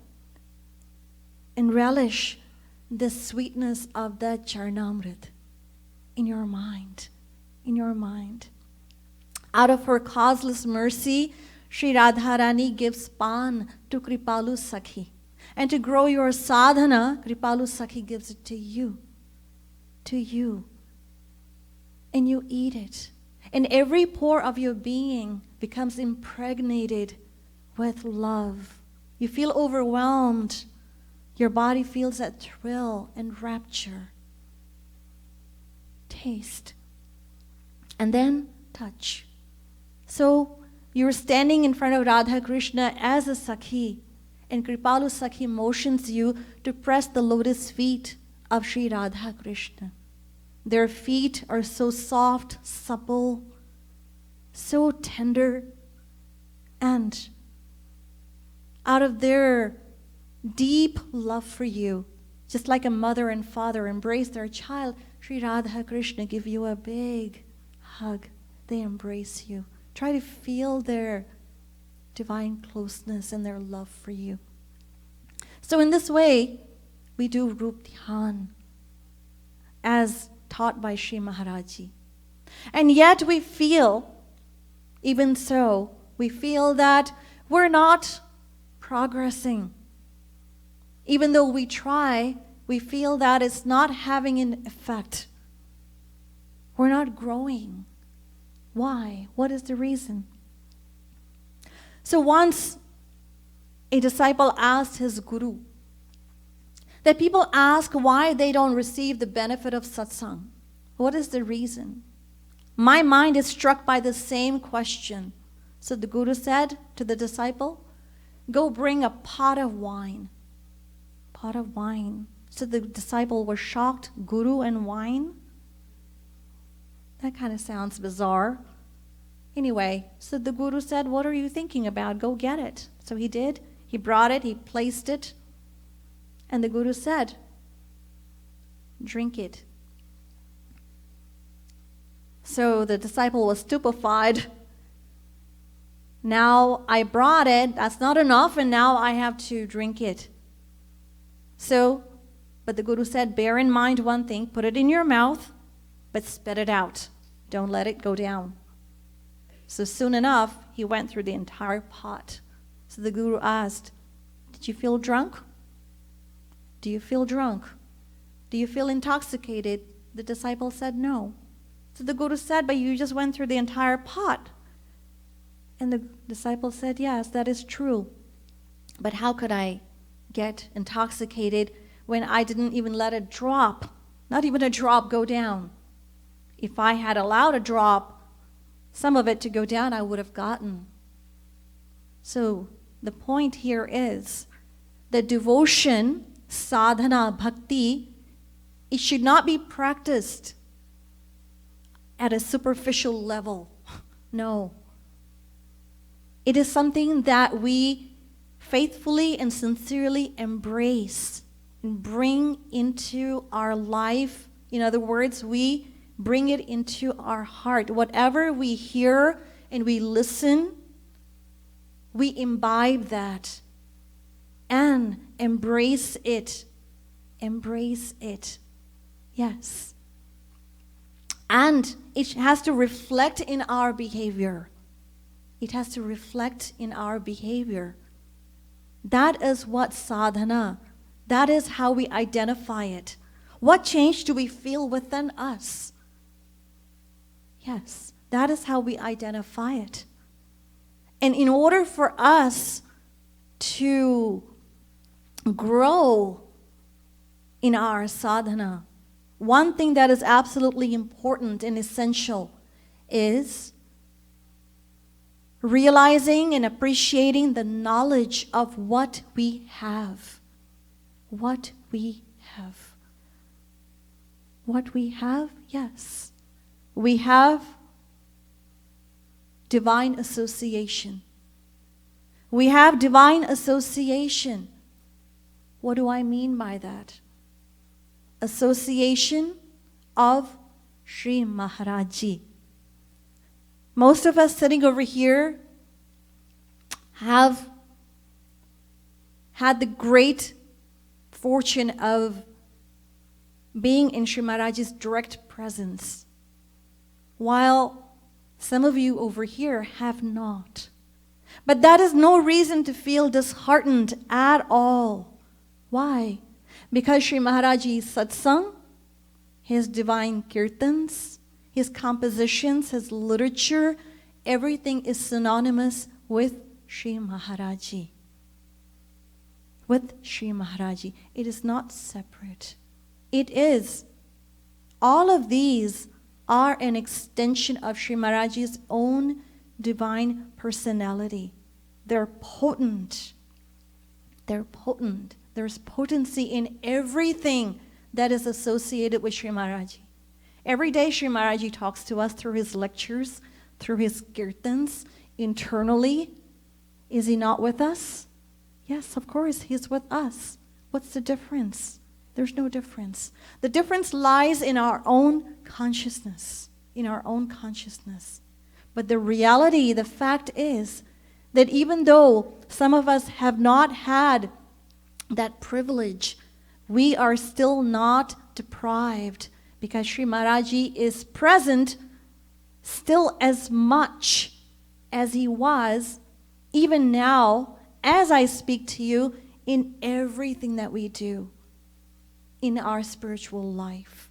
and relish the sweetness of that Charnamrit in your mind. Out of her causeless mercy, Shri Radharani gives pan to Kripalu Sakhi. And to grow your sadhana, Kripalu Sakhi gives it to you. And you eat it. And every pore of your being becomes impregnated with love. You feel overwhelmed. Your body feels that thrill and rapture. Taste. And then touch. So you're standing in front of Radha Krishna as a Sakhi, and Kripalu Sakhi motions you to press the lotus feet of Sri Radha Krishna. Their feet are so soft, supple, so tender, and out of their deep love for you, just like a mother and father embrace their child, Sri Radha Krishna give you a big hug. They embrace you. Try to feel their divine closeness and their love for you. So in this way, we do Rup Dhyan as taught by Shri Maharaji. And yet we feel, even so, we feel that we're not progressing. Even though we try, we feel that it's not having an effect. We're not growing. Why? What is the reason? So once a disciple asked his guru that people ask why they don't receive the benefit of satsang. What is the reason? My mind is struck by the same question. So the guru said to the disciple, go bring a pot of wine. Pot of wine. So the disciple was shocked. Guru and wine? That kind of sounds bizarre. Anyway, so the guru said, what are you thinking about? Go get it. So he did. He brought it. He placed it. And the guru said, drink it. So the disciple was stupefied. Now I brought it. That's not enough. And now I have to drink it. But the guru said, bear in mind one thing. Put it in your mouth, but spit it out. Don't let it go down. So soon enough, he went through the entire pot. So the guru asked, did you feel drunk? Do you feel drunk? Do you feel intoxicated? The disciple said no. So the guru said, but you just went through the entire pot. And the disciple said, yes, that is true. But how could I get intoxicated when I didn't even let a drop, not even a drop, go down? If I had allowed a drop, some of it to go down, I would have gotten. So the point here is that devotion, sadhana, bhakti, it should not be practiced at a superficial level. No. It is something that we faithfully and sincerely embrace and bring into our life. In other words, we bring it into our heart. Whatever we hear and we listen, we imbibe that and embrace it. Embrace it. Yes. And it has to reflect in our behavior. It has to reflect in our behavior. That is what sadhana, that is how we identify it. What change do we feel within us? Yes, that is how we identify it. And in order for us to grow in our sadhana, one thing that is absolutely important and essential is realizing and appreciating the knowledge of what we have. What we have. What we have, yes. We have divine association. We have divine association. What do I mean by that? Association of Shri Maharaji. Most of us sitting over here have had the great fortune of being in Shri Maharaj's direct presence, while some of you over here have not. But that is no reason to feel disheartened at all. Why? Because Shri Maharaj's satsang, his divine kirtans, his compositions, his literature, everything is synonymous with Shri Maharaji. With Shri Maharaji. It is not separate. It is. All of these are an extension of Shri Maharaji's own divine personality. They're potent. They're potent. There's potency in everything that is associated with Shri Maharaji. Every day Shri Maharaji talks to us through his lectures, through his kirtans, internally. Is he not with us? Yes, of course, he's with us. What's the difference? There's no difference. The difference lies in our own consciousness, in our own consciousness. But the reality, the fact is that even though some of us have not had that privilege, we are still not deprived, because Shri Maharaji is present still as much as he was even now as I speak to you in everything that we do in our spiritual life.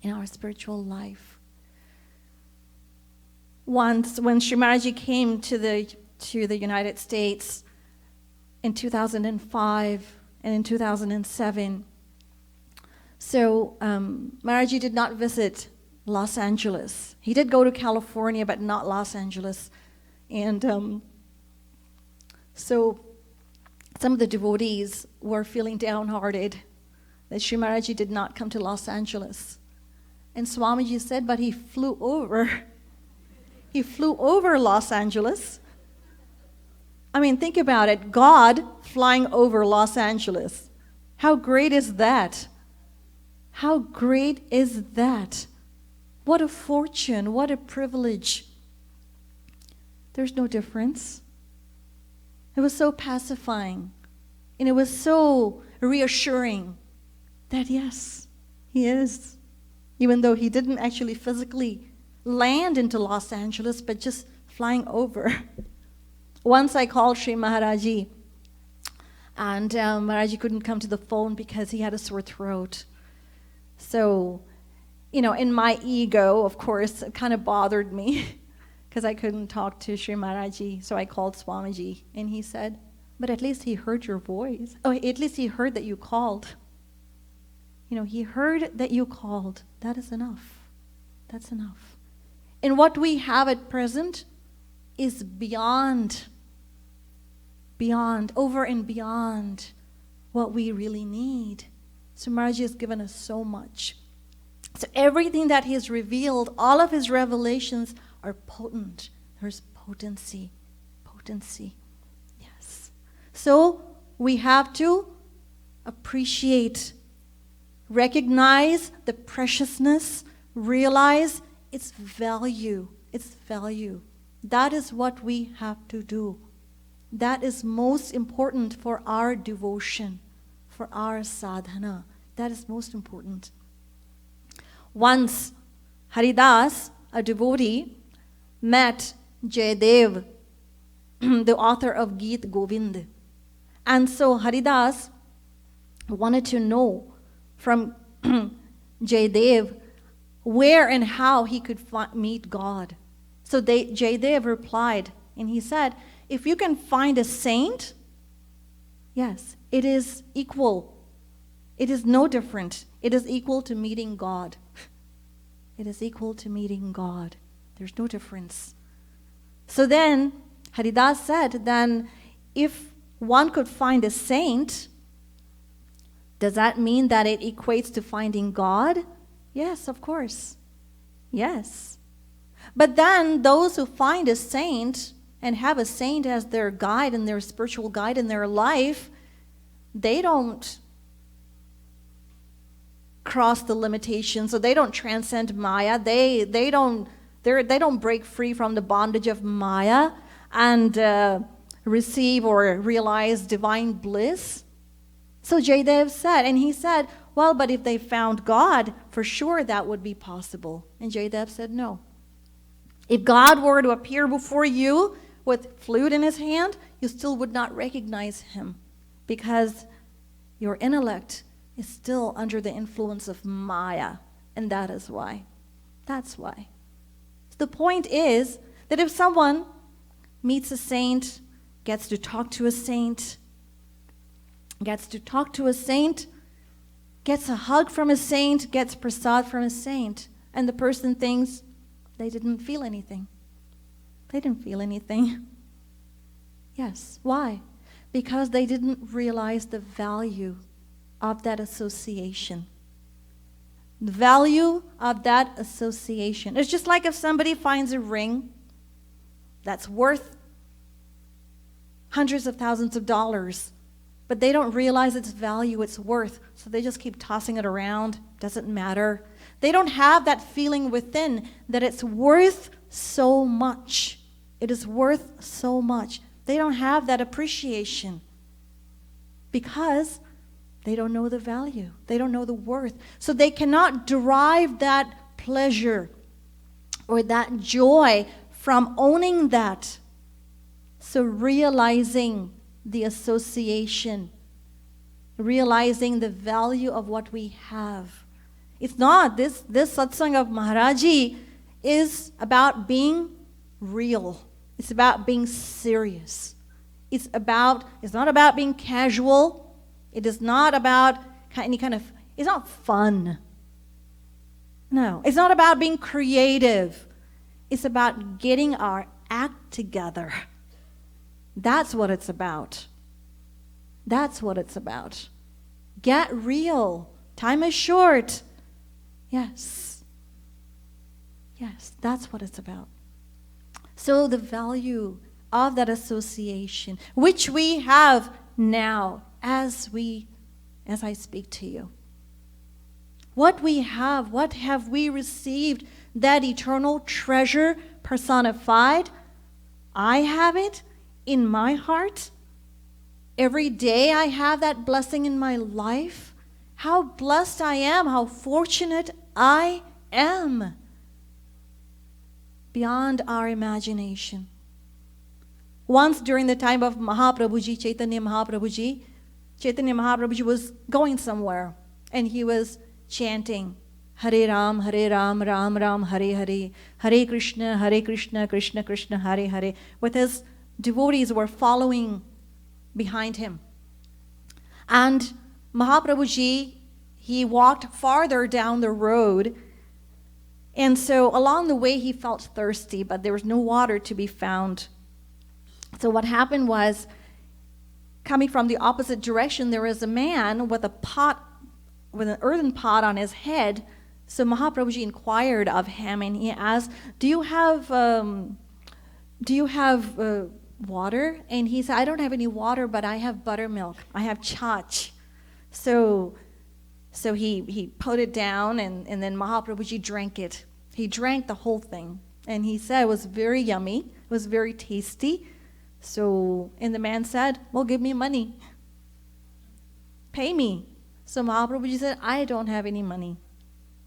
In our spiritual life. Once, when Shri Maharaji came to the United States in 2005 and in 2007, so Maharaji did not visit Los Angeles. He did go to California, but not Los Angeles. And so some of the devotees were feeling downhearted that Shri Maharaji did not come to Los Angeles. And Swamiji said, but he flew over. He flew over Los Angeles. I mean, think about it. God flying over Los Angeles. How great is that? How great is that? What a fortune, what a privilege. There's no difference. It was so pacifying, and it was so reassuring that yes, he is. Even though he didn't actually physically land into Los Angeles, but just flying over. Once I called Shri Maharaji, and Maharaji couldn't come to the phone because he had a sore throat. So, in my ego, of course, it kind of bothered me because I couldn't talk to Shri Maharaji. So I called Swamiji, and he said, but at least he heard your voice. Oh, at least he heard that you called. He heard that you called. That is enough. That's enough. And what we have at present is beyond, over and beyond what we really need. So Maharaji has given us so much. So everything that he has revealed, all of his revelations are potent. There's potency. Yes. So we have to appreciate, recognize the preciousness, realize its value. That is what we have to do. That is most important for our devotion, for our sadhana. That is most important. Once, Haridas, a devotee, met Jayadev, the author of Geet Govind. And so Haridas wanted to know from Jayadev where and how he could meet God. So Jayadev replied, and he said, if you can find a saint, yes, it is equal. It is no different. It is equal to meeting God. It is equal to meeting God. There's no difference. So then, Haridas said, then if one could find a saint, does that mean that it equates to finding God? Yes, of course. Yes. But then those who find a saint and have a saint as their guide and their spiritual guide in their life, they don't cross the limitations, so they don't transcend Maya. They don't They don't break free from the bondage of Maya and receive or realize divine bliss. So Jayadev said, and he said, well, but if they found God, for sure that would be possible. And Jayadev said, no. If God were to appear before you with flute in his hand, you still would not recognize him because your intellect is still under the influence of Maya. And that is why. That's why. The point is that if someone meets a saint, gets to talk to a saint, gets a hug from a saint, gets prasad from a saint, and the person thinks they didn't feel anything. They didn't feel anything. Yes. Why? Because they didn't realize the value of that association. The value of that association. It's just like if somebody finds a ring that's worth hundreds of thousands of dollars, but they don't realize its value, its worth, so they just keep tossing it around. Doesn't matter. They don't have that feeling within that it's worth so much. It is worth so much. They don't have that appreciation because they don't know the value. They don't know the worth. So they cannot derive that pleasure or that joy from owning that. So realizing the association, realizing the value of what we have. It's not, this satsang of Maharaji is about being real. It's about being serious. It's not about being casual. It is not about any kind of, it's not fun. No, it's not about being creative. It's about getting our act together. That's what it's about. That's what it's about. Get real. Time is short. Yes. Yes, that's what it's about. So the value of that association, which we have now as I speak to you. What we have, what have we received? That eternal treasure personified. I have it in my heart. Every day I have that blessing in my life. How blessed I am, how fortunate I am. Beyond our imagination. Once during the time of Mahaprabhuji, Chaitanya Mahaprabhuji was going somewhere and he was chanting Hare Ram, Ram Ram, Hare Hare, Hare Krishna, Krishna Krishna, Hare Hare, with his devotees were following behind him. And Mahaprabhuji, he walked farther down the road, and so along the way he felt thirsty, but there was no water to be found. So what happened was, coming from the opposite direction, there was a man with an earthen pot on his head. So Mahaprabhuji inquired of him and he asked, do you have water? And he said, I don't have any water, but I have buttermilk. I have chach. So he put it down and then Mahaprabhuji drank it. He drank the whole thing. And he said it was very yummy. It was very tasty. And the man said, well, give me money. Pay me. So Mahaprabhuji said, I don't have any money.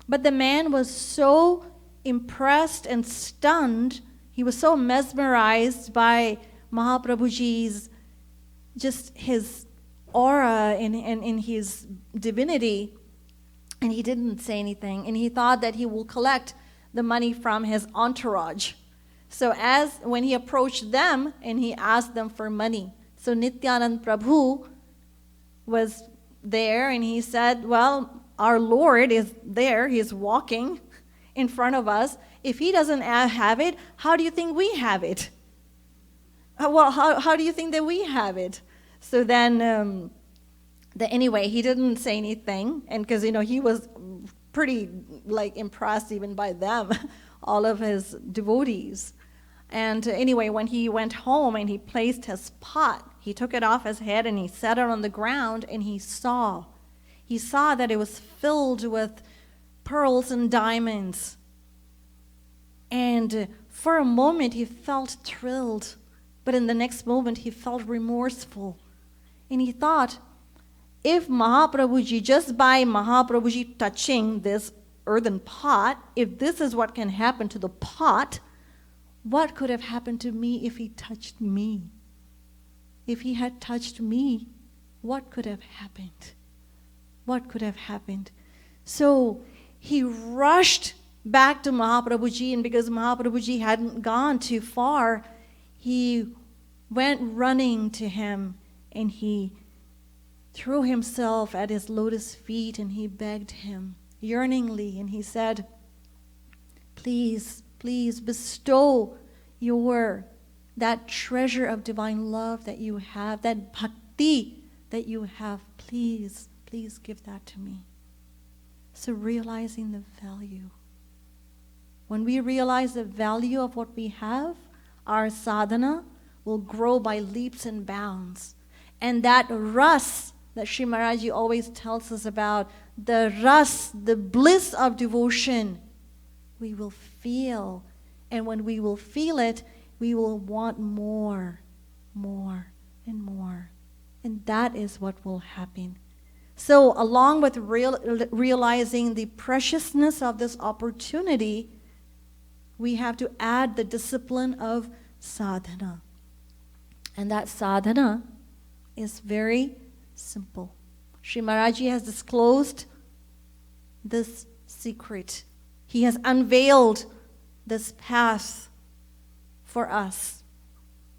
But the man was so impressed and stunned. He was so mesmerized by Mahaprabhuji's, just his aura and his divinity. And he didn't say anything. And he thought that he will collect the money from his entourage. So when he approached them and he asked them for money. So Nityanand Prabhu was there and he said, well, our Lord is there. He's walking in front of us. If he doesn't have it, how do you think we have it? Well, how do you think that we have it? So then, anyway, he didn't say anything. And because, he was pretty impressed even by them, all of his devotees. And anyway, when he went home and he placed his pot, he took it off his head and he set it on the ground and he saw that it was filled with pearls and diamonds. And for a moment he felt thrilled, but in the next moment he felt remorseful. And he thought, if Mahaprabhuji, just by Mahaprabhuji touching this earthen pot, if this is what can happen to the pot, what could have happened to me if he touched me? If he had touched me, what could have happened? What could have happened? So he rushed back to Mahaprabhuji, and because Mahaprabhuji hadn't gone too far, he went running to him and he threw himself at his lotus feet and he begged him yearningly, and he said, please, please bestow that treasure of divine love that you have, that bhakti that you have. Please, please give that to me. So realizing the value. When we realize the value of what we have, our sadhana will grow by leaps and bounds. And that ras that Shri Maharaj always tells us about, the ras, the bliss of devotion, we will feel. And when we will feel it, we will want more, more, and more. And that is what will happen. So along with realizing the preciousness of this opportunity, we have to add the discipline of sadhana. And that sadhana is very simple. Shri Maharaj has disclosed this secret. He has unveiled this path for us.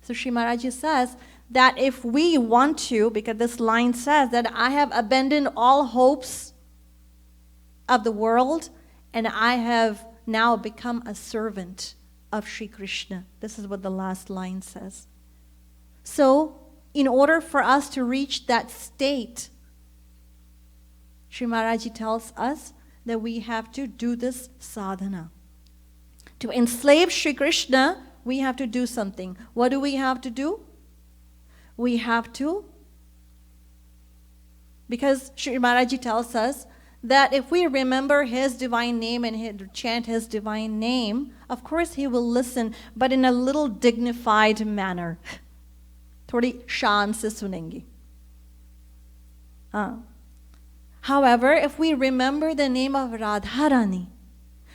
So Shri Maharaj says that if we want to, because this line says that I have abandoned all hopes of the world and I have now become a servant of Shri Krishna. This is what the last line says. So, in order for us to reach that state, Shri Maharaj tells us that we have to do this sadhana. To enslave Shri Krishna, we have to do something. What do we have to do? We have to, because Shri Maharaj tells us that if we remember his divine name and chant his divine name, of course he will listen, but in a little dignified manner. Thodi shan se sunengi. However, if we remember the name of Radharani,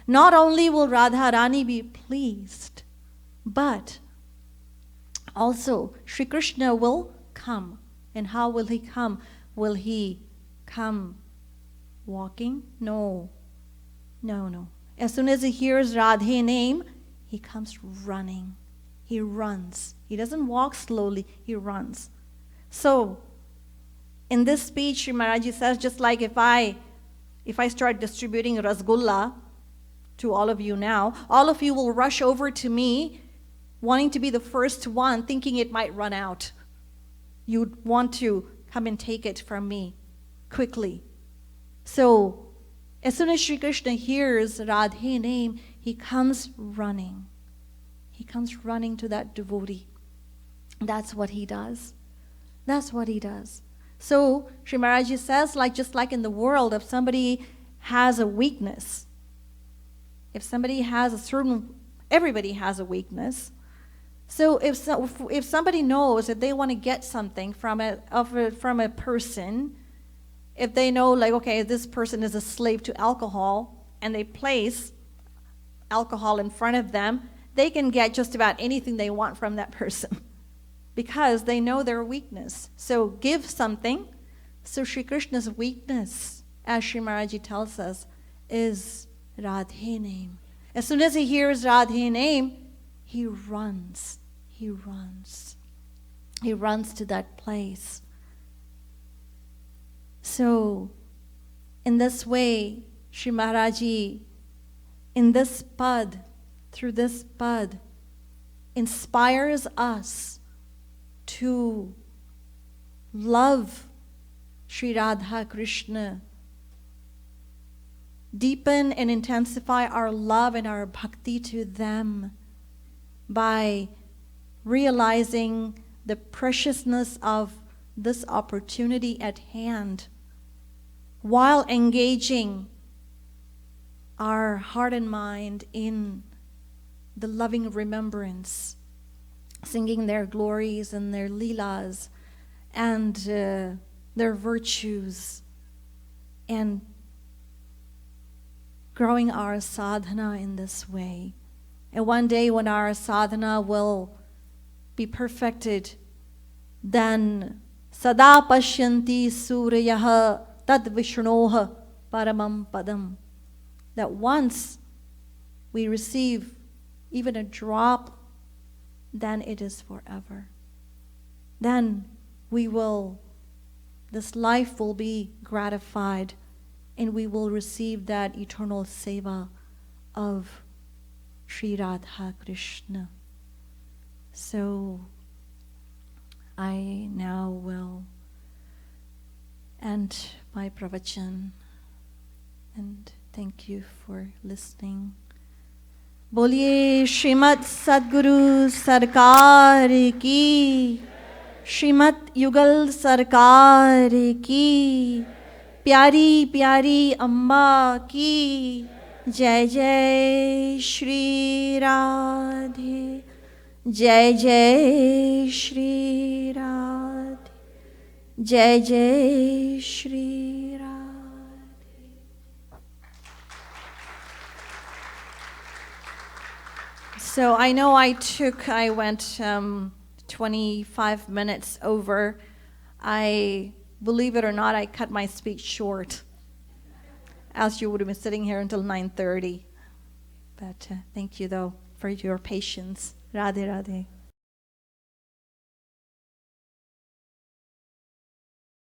not only will Radharani be pleased, but also Shri Krishna will come. And how will he come? Will he come walking? No. No, no. As soon as he hears Radhe name, he comes running. He runs. He doesn't walk slowly, he runs. So, in this speech, Shri Maharaj says, just like if I start distributing rasgulla to all of you now, all of you will rush over to me, wanting to be the first one, thinking it might run out. You'd want to come and take it from me quickly. So, as soon as Shri Krishna hears Radhe name, he comes running. He comes running to that devotee. That's what he does. That's what he does. So, Shri Maharaj says, just like in the world, if somebody has a weakness, if somebody has a certain, everybody has a weakness. So if somebody knows that they want to get something from a person, if they know, like, okay, this person is a slave to alcohol, and they place alcohol in front of them, they can get just about anything they want from that person because they know their weakness. So give something. So Shri Krishna's weakness, as Shri Maharaj tells us, is Radhe name. As soon as he hears Radhe name, he runs. He runs. He runs to that place. So, in this way, Shri Maharaj, in this pad, through this pad, inspires us to love Shri Radha Krishna, deepen and intensify our love and our bhakti to them by realizing the preciousness of this opportunity at hand, while engaging our heart and mind in the loving remembrance, singing their glories and their leelas and their virtues, and growing our sadhana in this way. And one day when our sadhana will be perfected, then sada pashyanti suryaha tad vishnoha paramam padam. That once we receive even a drop, then it is forever. Then this life will be gratified, and we will receive that eternal seva of Shri Radha Krishna. So I now will end my pravachan, and thank you for listening. Boliye Srimad Sadguru Sarkar ki, Srimad Yugal Sarkar ki, Pyari Pyari Amma ki, Jai Jai Shri Radhe, Jai Jai Shri Radhe, Jai Jai Shri Radhe. So I know I went 25 minutes over. Believe it or not, I cut my speech short, else you would have been sitting here until 9:30. But thank you, though, for your patience. Radhe Radhe.